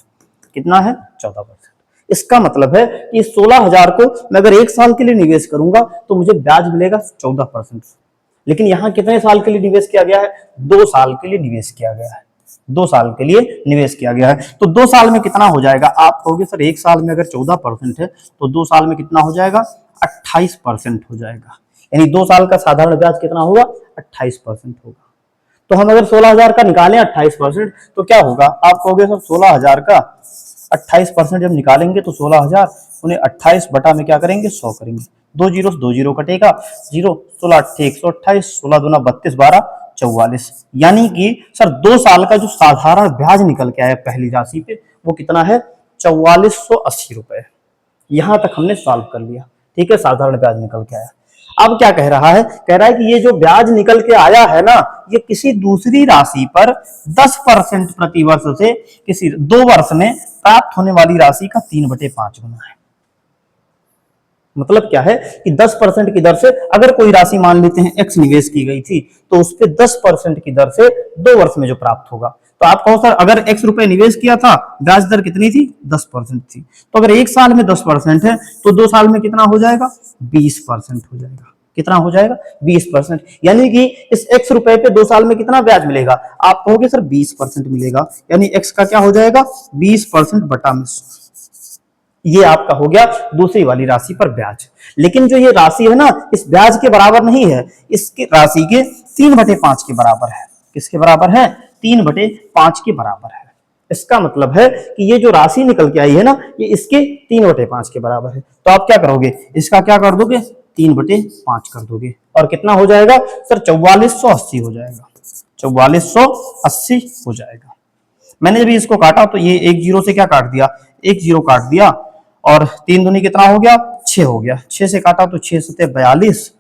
Speaker 2: कितना है, 14%। इसका मतलब है कि 16,000 को मैं अगर एक साल के लिए निवेश करूंगा तो मुझे ब्याज मिलेगा 14%। लेकिन यहां कितने साल के लिए निवेश किया गया है, 2 साल के लिए निवेश किया गया है, 2 साल के लिए निवेश किया गया है। तो 2 साल में कितना हो जाएगा, आप कहोगे सर एक साल में अगर 14% है तो 2 साल में कितना हो जाएगा, 28% हो जाएगा। यानी 2 साल का साधारण ब्याज कितना होगा, 28% होगा। तो हम अगर 16,000 का निकालें 28%, तो क्या होगा, आप कहोगे सर 16,000 का 28% जब निकालेंगे तो 16,000 उन्हें 28 बटा में क्या करेंगे, 100 करेंगे। 2 जीरो 2 जीरो कटेगा, 0 16 128, 16 दूना 32, 12 44। यानी कि सर 2 साल का जो साधारण ब्याज निकल के आया पहली राशि पे, वो कितना है, 4480 रुपए। यहां तक हमने सॉल्व कर लिया। ठीक है, साधारण ब्याज निकल के आया। अब क्या कह रहा है, कह रहा है कि ये जो ब्याज निकल के आया है ना, ये किसी दूसरी राशि पर 10% प्रति वर्ष से किसी 2 वर्ष में प्राप्त होने वाली राशि का 3/5 गुना है। मतलब क्या है कि 10% की दर से अगर कोई राशि मान लेते हैं x निवेश की गई थी, तो उस पर 10% की दर से 2 वर्ष में जो प्राप्त होगा। तो आप कहो सर अगर x रुपए निवेश किया था, ब्याज दर कितनी थी, 10% थी, तो अगर एक साल में 10% है तो 2 साल में कितना हो जाएगा, 20% हो जाएगा। कितना हो जाएगा, 20%। यानी कि इस x रुपए पे 2 साल में कितना ब्याज मिलेगा, आप कहोगे सर 20% मिलेगा। यानी x का क्या हो जाएगा, 20% बटा में 100। ये आपका हो गया दूसरी वाली राशि पर ब्याज। लेकिन जो ये राशि है ना, इस ब्याज के बराबर नहीं है, इसकी राशि के 3/5 के बराबर है। किसके बराबर है, 3/5 के बराबर है। इसका मतलब है कि ये जो राशि निकल के आई है ना, ये इसके 3/5 के बराबर है। तो आप क्या करोगे, इसका क्या कर दोगे, 3/5 कर दोगे, और कितना हो जाएगा सर, 4480 हो जाएगा। 4480 हो जाएगा। मैंने जब इसको काटा तो ये 1 जीरो से क्या काट दिया, 1 जीरो काट दिया, और 3 दूनी कितना हो गया, 6 हो गया। 6 से काटा तो 6 सते 42।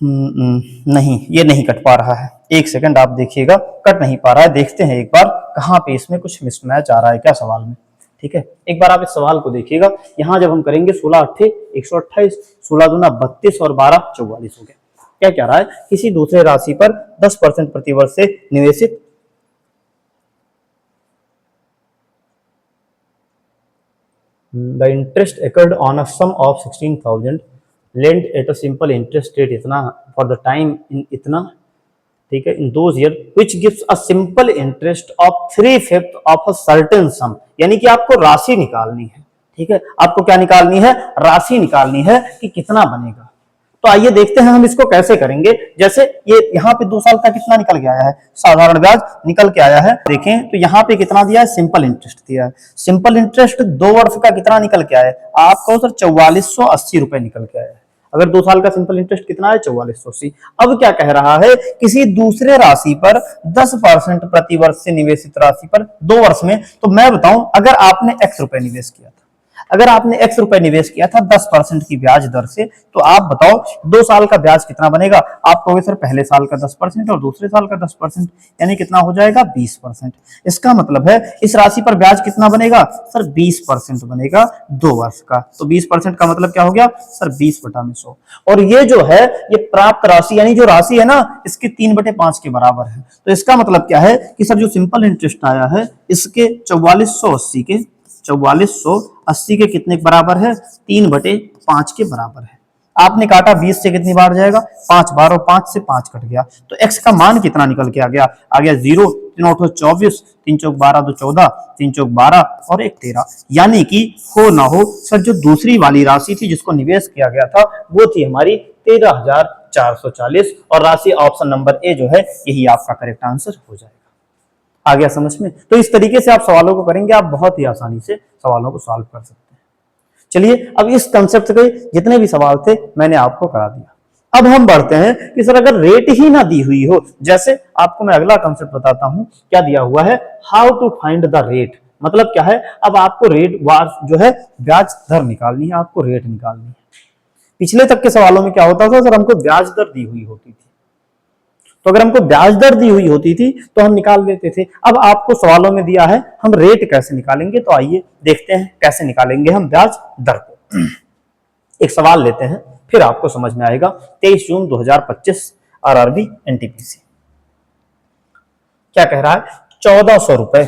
Speaker 2: नहीं, ये नहीं कट पा रहा है। एक सेकंड आप देखिएगा, कट नहीं पा रहा है। देखते हैं एक बार कहां पे इसमें कुछ मिसमैच आ रहा है क्या सवाल में। ठीक है, एक बार आप इस सवाल को देखिएगा। यहां जब हम करेंगे 16 8 128, 16 दूना 32 और 12 44 हो गया। क्या कह रहा है, किसी दूसरे राशि पर 10% प्रतिवर्ष से निवेशित the interest accrued on a sum of 16,000 lent at a simple interest rate इतना for the time in इतना, ठीक है, in those years which gives a simple interest of 3/5 of a certain sum। यानी कि आपको राशि निकालनी है। ठीक है, आपको क्या निकालनी है, राशि निकालनी है कि कितना बनेगा। तो आइए देखते हैं हम इसको कैसे करेंगे। जैसे ये यहाँ पे 2 साल का कितना निकल के आया है, साधारण ब्याज निकल के आया है। देखें तो यहाँ पे कितना दिया है, सिंपल इंटरेस्ट दिया है। सिंपल इंटरेस्ट 2 वर्ष का कितना निकल के आया है, आपको सर 4480 रुपए निकल के आया है। अगर 2 साल का सिंपल इंटरेस्ट कितना है 4480। अब क्या कह रहा है, किसी दूसरे राशि पर 10% प्रति वर्ष से निवेशित राशि पर 2 वर्ष में। तो मैं बताऊं, अगर आपने x रुपए निवेश किया था, अगर आपने x रुपए निवेश किया था 10% की ब्याज दर से, तो आप बताओ 2 साल का ब्याज कितना बनेगा। आप कहोगे सर पहले साल का 10% और दूसरे साल का 10%, यानी कितना हो जाएगा 20%। इसका मतलब है इस राशि पर ब्याज कितना बनेगा सर 20% बनेगा 2 वर्ष का। तो 20% का मतलब क्या हो गया सर 20/100। और ये जो है ये प्राप्त राशि यानी जो राशि है ना इसके 3/5 के बराबर है। तो इसका मतलब क्या है कि सर जो सिंपल इंटरेस्ट आया है इसके 4480 के कितने के बराबर है 3/5 के बराबर है। आपने काटा 20 से कितनी बार जाएगा 5 बार, और 5 से 5 कट गया, तो x का मान कितना निकल के आ गया 0, 3 8 24, 3 चौक 12 2 14, 3 चौक 12 और 1 13। यानी कि हो ना हो सर जो दूसरी वाली राशि थी जिसको निवेश किया गया था वो थी हमारी 13,440, और राशि ऑप्शन नंबर ए जो है यही आपका करेक्ट आंसर हो जाएगा। आ गया समझ में? तो इस तरीके से आप सवालों को करेंगे, आप बहुत ही आसानी से सवालों को सॉल्व कर सकते हैं। चलिए अब इस कंसेप्ट के जितने भी सवाल थे मैंने आपको करा दिया। अब हम बढ़ते हैं कि सर अगर रेट ही ना दी हुई हो, जैसे आपको मैं अगला कंसेप्ट बताता हूं, क्या दिया हुआ है, how to find the rate. मतलब क्या है, अब आपको रेट वार जो है ब्याज दर निकालनी है, आपको रेट निकालनी है। पिछले तक के सवालों में क्या होता था सर, हमको ब्याज दर दी हुई होती थी, तो अगर हमको ब्याज दर दी हुई होती थी तो हम निकाल लेते थे। अब आपको सवालों में दिया है हम रेट कैसे निकालेंगे, तो आइए देखते हैं कैसे निकालेंगे हम ब्याज दर को। एक सवाल लेते हैं फिर आपको समझ में आएगा। 23 जून 2025 आरआरबी एनटीपीसी क्या कह रहा है, 1400 रुपए।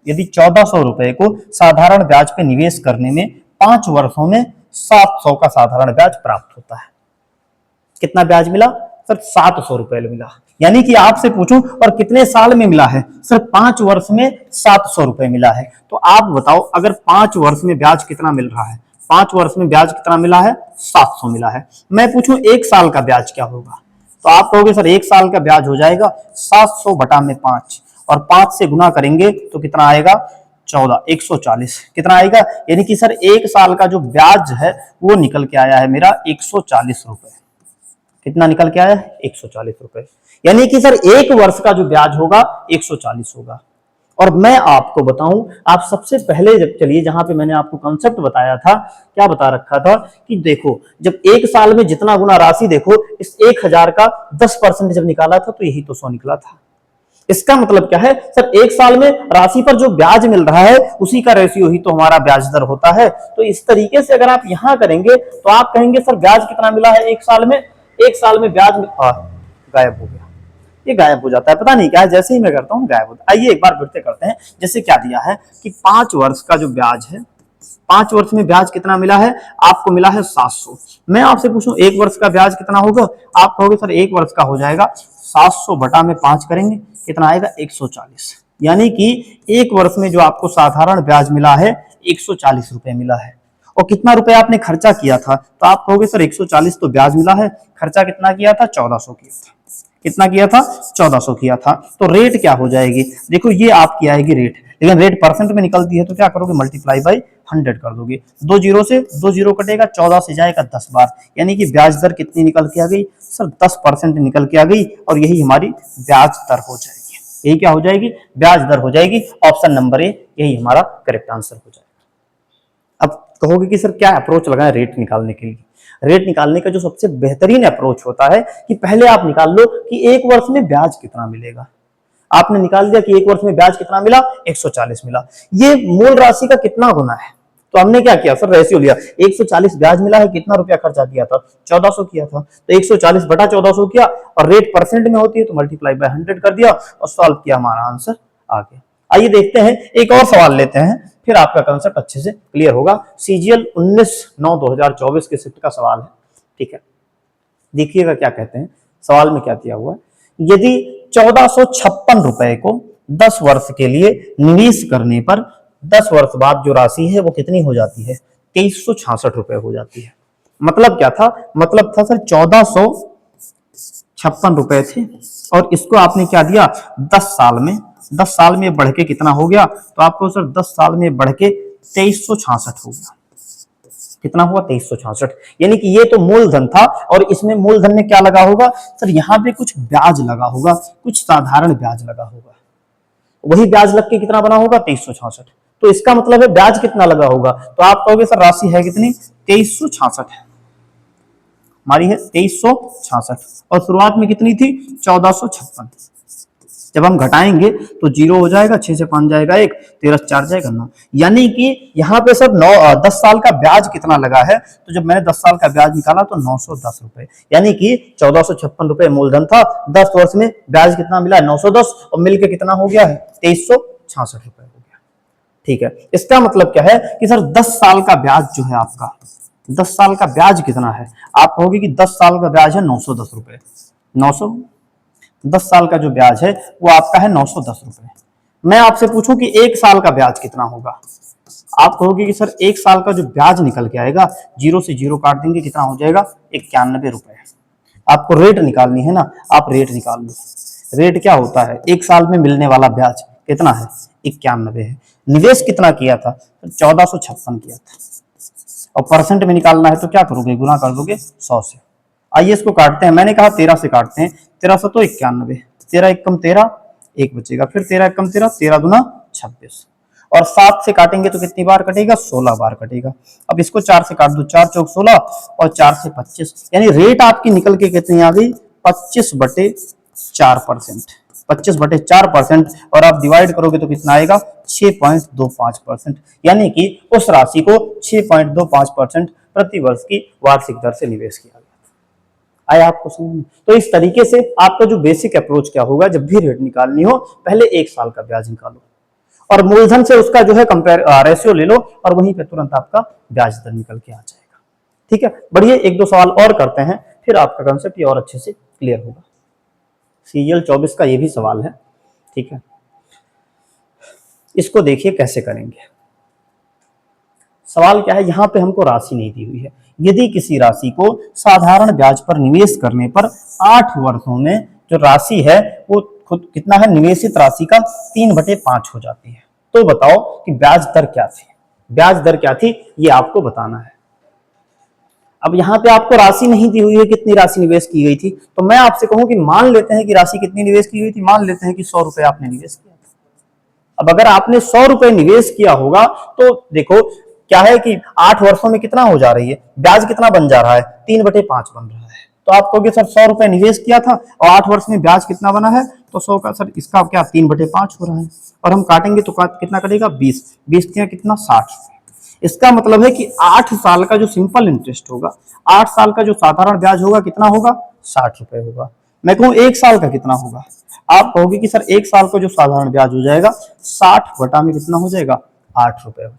Speaker 2: यदि 1400 रुपए को साधारण ब्याज पे निवेश करने में 5 वर्षों में 700 का साधारण ब्याज प्राप्त होता है। कितना ब्याज मिला सर 700 रुपए मिला। यानी कि आपसे पूछूं और कितने साल में मिला है सर 5 वर्ष में 700 रुपए मिला है। तो आप बताओ अगर 5 वर्ष में ब्याज कितना मिल रहा है, 5 वर्ष में ब्याज कितना मिला है 700 मिला है। मैं पूछूं 1 साल का ब्याज क्या होगा, तो आप कहोगे सर 1 साल का ब्याज हो जाएगा 700 बटा में 5, और 5 से गुना करेंगे तो कितना आएगा 14, 140 कितना आएगा, यानी कि सर 1 साल का जो ब्याज है वो निकल के आया है मेरा 140 रुपए। कितना निकल के आया है 140 रुपए। यानी कि सर 1 वर्ष का जो ब्याज होगा 140 होगा। और मैं आपको बताऊं, आप सबसे पहले जब चलिए जहां पे मैंने आपको कंसेप्ट बताया था, क्या बता रखा था कि देखो जब 1 साल में जितना गुना राशि, देखो इस 1000 का 10% जब निकाला था तो यही तो 100 निकला था। इसका मतलब क्या है सर 1 साल में राशि पर जो ब्याज मिल रहा है उसी का रेशियो ही तो हमारा ब्याज दर होता है। तो इस तरीके से अगर आप यहां करेंगे तो आप कहेंगे सर ब्याज कितना मिला है 1 साल में, 1 साल में ब्याज गायब हो गया, ये गायब हो जाता है, पता नहीं क्या है, जैसे ही मैं करता हूं गायब होता है। आइए एक बार फिर से करते हैं। जैसे क्या दिया है कि 5 वर्ष का जो ब्याज है, 5 वर्ष में ब्याज कितना मिला है, आपको मिला है 700। मैं आपसे पूछूं 1 वर्ष का ब्याज कितना होगा, आप कहोगे सर 1 वर्ष का हो जाएगा 700 बटा में 5 करेंगे कितना आएगा 140। यानी कि 1 वर्ष में जो आपको साधारण ब्याज मिला है 140 रुपए मिला है। और कितना रुपए आपने खर्चा किया था, तो आप कहोगे सर 140 तो ब्याज मिला है, खर्चा कितना किया था 1400 किया था। कितना किया था 1400 किया था। तो रेट क्या हो जाएगी, देखो ये आपकी आएगी रेट, लेकिन रेट परसेंट में निकलती है तो क्या करोगे मल्टीप्लाई बाई 100 कर दोगे। 2 जीरो से 2 जीरो कटेगा, 14 से जाएगा 10 बार, यानी कि ब्याज दर कितनी निकल के आ गई सर 10% निकल के आ गई, और यही हमारी ब्याज दर हो जाएगी। यही क्या हो जाएगी ब्याज दर हो जाएगी। ऑप्शन नंबर ए यही हमारा करेक्ट आंसर हो जाएगा। अब कहोगे कि सर क्या अप्रोच लगाएं रेट निकालने के लिए। रेट निकालने का जो सबसे बेहतरीन अप्रोच होता है कि पहले आप निकाल लो कि 1 वर्ष में ब्याज कितना मिलेगा। आपने निकाल दिया कि 1 वर्ष में ब्याज कितना मिला 140 मिला, ये मूल राशि का कितना गुना है। तो हमने क्या किया सर रेशियो लिया, 140 ब्याज मिला है, कितना रुपया खर्चा किया था 1400 किया था, तो 140 बटा 1400 किया, और रेट परसेंट में होती है तो मल्टीप्लाई बाय 100 कर दिया और सॉल्व किया, हमारा आंसर आ गया। आइए देखते हैं एक और सवाल लेते हैं, फिर आपका कंसेप्ट अच्छे से क्लियर होगा। सीजीएल 19/9/2024 के शिफ्ट का सवाल है, ठीक है। देखिएगा क्या कहते हैं, सवाल में क्या दिया हुआ है, यदि 1456 रुपए को 10 वर्ष के लिए निवेश करने पर 10 वर्ष बाद जो राशि है वो कितनी हो जाती है 2366 रुपए हो जाती है। मतलब क्या था, मतलब था सर 1456 रुपए थे, और इसको आपने क्या दिया 10 साल में, 10 साल में बढ़ के कितना हो गया, तो आपको सर 10 साल में बढ़ के 2366 हो गया। कितना हुआ 2366। यानी कि ये तो मूलधन था और इसमें मूलधन में क्या लगा होगा सर, यहाँ पे कुछ ब्याज लगा होगा, कुछ साधारण ब्याज लगा होगा। वही ब्याज लग के कितना बना होगा 2366। तो इसका मतलब है ब्याज कितना लगा होगा, तो आप कहोगे सर राशि है कितनी 2366 है, हमारी है 2366 और शुरुआत में कितनी थी 1456। जब हम घटाएंगे तो 0 हो जाएगा, 6 से 5 जाएगा 1, 13 से 4 जाएगा 9। यानी कि यहाँ पे सर 10 साल का ब्याज कितना लगा है, तो जब मैंने 10 साल का ब्याज निकाला तो 910 रुपए, यानी कि 1456 रुपए मूलधन था, 10 वर्ष में ब्याज कितना मिला 910 और मिलके कितना हो गया है 2366 रुपए हो गया। ठीक है, इसका मतलब क्या है कि सर 10 साल का ब्याज जो है आपका, 10 साल का ब्याज कितना है, आप कहोगे कि 10 साल का ब्याज है 910 रुपए। 10 साल का जो ब्याज है वो आपका है 910 रुपए। मैं आपसे पूछूं कि 1 साल का ब्याज कितना होगा, आप कहोगे कि सर 1 साल का जो ब्याज निकल के आएगा, 0 से 0 काट देंगे, कितना हो जाएगा 91 रुपए। आपको रेट निकालनी है ना, आप रेट निकाल लो। रेट क्या होता है, 1 साल में मिलने वाला ब्याज कितना है 91 है। निवेश कितना किया था 1456 किया था, और परसेंट में निकालना है तो क्या करोगे, गुना कर दोगे 100 से। आइए इसको काटते हैं, मैंने कहा 13 से काटते हैं, 13 से तो 91, 13 एकम 13, 1 बचेगा, फिर 13 एकम 13, 13 दूना 26, और 7 से काटेंगे तो कितनी बार कटेगा 16 बार कटेगा। अब इसको 4 से काट दो, 4 चौक 16 और 4 से 25, यानी रेट आपकी निकल के कितनी आ गई 25/4%, 25/4%, और आप डिवाइड करोगे तो कितना आएगा 6.25%, यानी कि उस राशि को 6.25% प्रति वर्ष की वार्षिक दर से निवेश किया गया। आया आपको समझ में? तो इस तरीके से आपका जो बेसिक अप्रोच क्या होगा, जब भी रेट निकालनी हो पहले 1 साल का ब्याज निकालो और मूलधन से उसका जो है कंपेयर रेशियो ले लो और वहीं पे तुरंत आपका ब्याज दर निकल के आ जाएगा। ठीक है, बढ़िए 1-2 सवाल और करते हैं, फिर आपका कंसेप्ट ये और अच्छे से क्लियर होगा। सीरियल 24 का ये भी सवाल है। ठीक है, इसको देखिए कैसे करेंगे। सवाल क्या है, यहां पे हमको राशि नहीं दी हुई है। यदि किसी राशि को साधारण ब्याज पर निवेश करने पर 8 वर्षों में जो राशि है वो खुद कितना है, निवेशित राशि का 3/5 हो जाती है, तो बताओ कि ब्याज दर क्या थी, ब्याज दर क्या थी ये आपको बताना है। अब यहाँ पे आपको राशि नहीं दी हुई है, कितनी राशि निवेश की गई थी, तो मैं आपसे कहूं कि मान लेते हैं कि राशि कितनी निवेश की गई थी, मान लेते हैं कि 100 रुपए आपने निवेश किया था। अब अगर आपने 100 रुपए निवेश किया होगा तो देखो क्या है कि 8 वर्षों में कितना हो जा रही है, ब्याज कितना बन जा रहा है 3/5 बन रहा है। तो आप कहोगे सर 100 रुपए निवेश किया था और 8 वर्ष में ब्याज कितना बना है, तो 100 का सर इसका क्या 3/5 हो रहा है, और हम काटेंगे तो कितना कटेगा 20, 20 कितना 60। इसका मतलब है कि 8 साल का जो सिंपल इंटरेस्ट होगा, 8 साल का जो साधारण ब्याज होगा कितना होगा 60 रुपए होगा। मैं कहूँ 1 साल का कितना होगा, आप कहोगे कि सर 1 साल का जो साधारण ब्याज हो जाएगा 60 बटा में कितना हो जाएगा 8 रुपए हो जाएगा।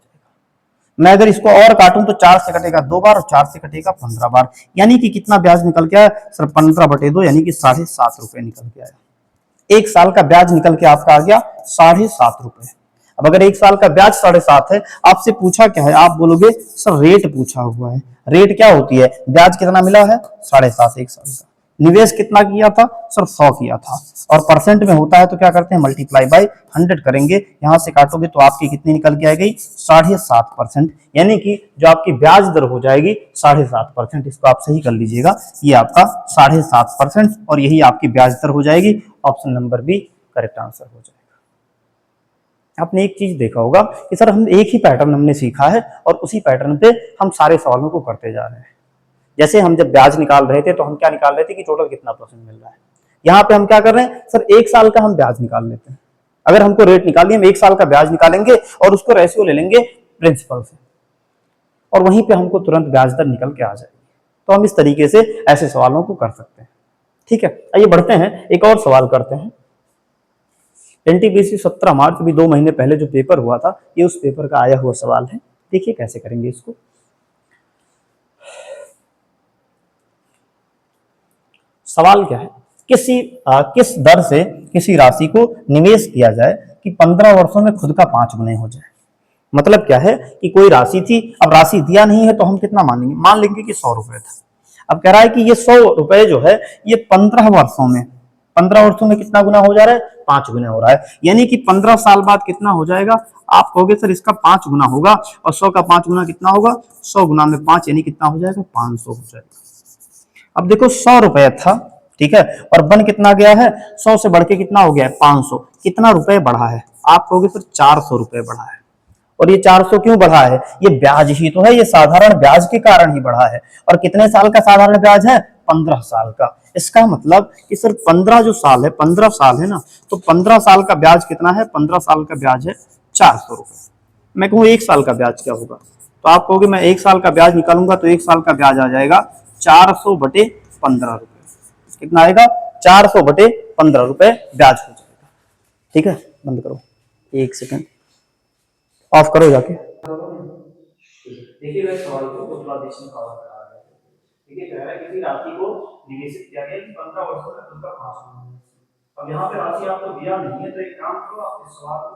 Speaker 2: मैं अगर इसको और काटूं तो 4 से कटेगा 2 बार और 4 से कटेगा 15 बार, यानी कि कितना ब्याज निकल के आया सर 15/2, यानी कि 7.5 रुपए निकल के आया। 1 साल का ब्याज निकल के आपका आ गया 7.5 रुपए। अब अगर 1 साल का ब्याज 7.5 है, आपसे पूछा क्या है, आप बोलोगे सर रेट पूछा हुआ है। रेट क्या होती है, ब्याज कितना मिला है 7.5 1 साल का, निवेश कितना किया था सर 100 किया था, और परसेंट में होता है तो क्या करते हैं मल्टीप्लाई बाय 100 करेंगे, यहां से काटोगे तो आपकी कितनी निकल के आ गई 7.5%, यानी कि जो आपकी ब्याज दर हो जाएगी 7.5%। इसको आप सही कर लीजिएगा, ये आपका 7.5% और यही आपकी ब्याज दर हो जाएगी। Option number B correct answer हो जाएगा। आपने एक चीज देखा होगा कि सर हम एक ही पैटर्न हमने सीखा है और उसी पैटर्न पे हम सारे सवालों को करते जा रहे हैं। जैसे हम जब ब्याज निकाल रहे थे तो हम क्या निकाल रहे थे कि टोटल कितना परसेंट मिल रहा है, यहाँ पे हम क्या कर रहे हैं सर 1 साल का हम ब्याज निकाल लेते हैं। अगर हमको रेट निकालनी है, हम 1 साल का ब्याज निकालेंगे और उसको रेशियो ले लेंगे प्रिंसिपल से, और वहीं पे हमको तुरंत ब्याज दर निकल के आ जाएगी। तो हम इस तरीके से ऐसे सवालों को कर सकते हैं। ठीक है, आइए बढ़ते हैं, एक और सवाल करते हैं। एनटीपीसी 17 मार्च, अभी 2 महीने पहले जो पेपर हुआ था, ये उस पेपर का आया हुआ सवाल है। देखिए कैसे करेंगे इसको। सवाल क्या है, किस दर से किसी राशि को निवेश किया जाए कि 15 वर्षों में खुद का 5 गुने हो जाए। मतलब क्या है कि कोई राशि थी, अब राशि दिया नहीं है तो हम कितना मानेंगे, मान लेंगे कि 100 रुपए था। अब कह रहा है कि ये 100 रुपए जो है ये 15 15 वर्षों में कितना गुना हो जा रहा है? 5 गुना हो रहा है। यानी कि 15 साल बाद कितना हो जाएगा? आप कहोगे सर इसका 5 गुना होगा, और 100 का 5 गुना कितना होगा? 100 गुना में 5 यानी कितना हो जाएगा? 500 हो जाएगा। अब देखो 100 रुपए था, ठीक है, और बन कितना गया है? 100 से बढ़ के कितना हो गया है? 500। कितना रुपए बढ़ा है? आप कहोगे सर 400 रुपए बढ़ा है। और ये 400 क्यों बढ़ा है? ये ब्याज ही तो है, ये साधारण ब्याज के कारण ही बढ़ा है। और कितने साल का साधारण ब्याज है? 15 साल का। इसका मतलब कि सर 15 जो साल है, 15 साल है ना, तो 15 साल का ब्याज कितना है? 15 साल का ब्याज है 400 रुपए। मैं कहूँ 1 साल का ब्याज क्या होगा? तो आप कहोगे मैं 1 साल का ब्याज निकालूंगा तो 1 साल का ब्याज आ जाएगा 400 बटे 15 रुपए। कितना आएगा? 400 बटे 15 रुपए ब्याज हो जाएगा। ठीक है, बंद करो, 1 सेकंड ऑफ करो जाके। देखिए सवाल को थोड़ा देखने का और करा रहा है। देखिए कह रहा है किसी राशि को निवेशित किया गया कि 15 वर्षों तक उनका 5 गुना है। अब यहाँ पे राशि आपको दिया नहीं है, तो एक काम करो, आप इस सवाल को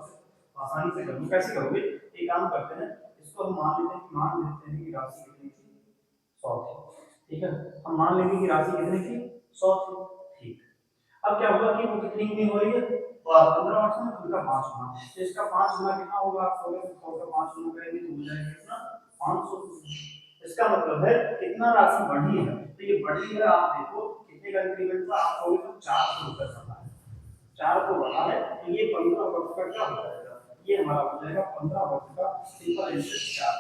Speaker 2: आसानी से करोगे। कैसे करोगे? एक काम करते हैं, इसको हम मान लेते हैं कि राशि कितनी थी? 100 थी। ठीक है, हम मान लेंगे कि राशि कितनी थी? 100 थी। ठीक, अब क्या होगा कि वो कितनी गुनी हो रही है? तो 15 वर्ष में उनका 5 गुना, तो इसका 5 गुना कितना होगा? आप कहोगे 100 का 5 गुना करेंगे तो हो जाएगा कितना? 500। इसका मतलब है कितना राशि बढ़ी है? तो ये बढ़ी है, आप देखो कितने का इंक्रीमेंट था? आप कहोगे तो 400 रुपए बढ़ा है। 4 को बढ़ा है, तो ये 15 वर्ष का क्या हो जाएगा? ये हमारा हो जाएगा 15 वर्ष का सिंपल इंटरेस्ट चार्ज।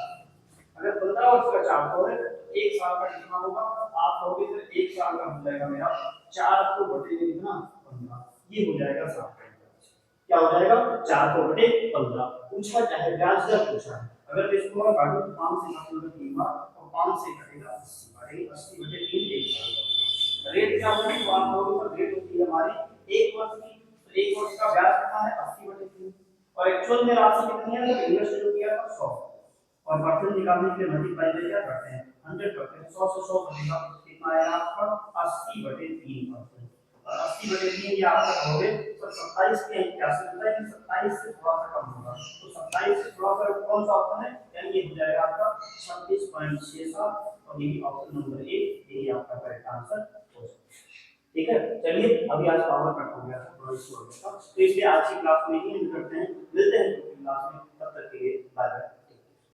Speaker 2: अगर 15 वर्ष का 400 है तो 1 साल का कितना होगा? आप कहोगे सर 1 साल का हो जाएगा मेरा 400 बटे कितना? 15। ये हो जाएगा 60 का ब्याज। क्या हो जाएगा? 400 बटे 15। पूछा क्या है? ब्याज दर पूछा है। अगर इसको मैं काटूं तो 5 से काटूंगा 3 बार, और 5 से कटेगा 80 बार, 80 बटे 3 1 साल। रेट क्या होगी? तो आप कहोगे सर रेट होती है हमारी 1 वर्ष की, तो 1 वर्ष का ब्याज कितना है? 80 बटे 3। और एक्चुअल में राशि कितनी है? तो इन्वेस्ट जो किया था 100, और परसेंट निकालने के लिए मल्टीप्लाई में क्या करते हैं? 100 करते हैं। 100 से 100 बनेगा, कितना आएगा आपका? 80 बटे 3%। और 80 बटे 3 ये आपका कहोगे तो 27 के क्या से होता है कि 27 से थोड़ा सा कम होगा, तो 27 से थोड़ा सा कौन सा ऑप्शन है? यानी ये हो जाएगा आपका 36.67, और ये ऑप्शन नंबर 1, यही आपका करेक्ट आंसर हो जाएगा। ठीक है, चलिए अभी आज पावर कट हो गया था, थोड़ा इशू हो गया था, तो इसलिए आज की क्लास में ही एंड करते हैं। मिलते हैं क्लास में, तब तक के लिए बाय बाय।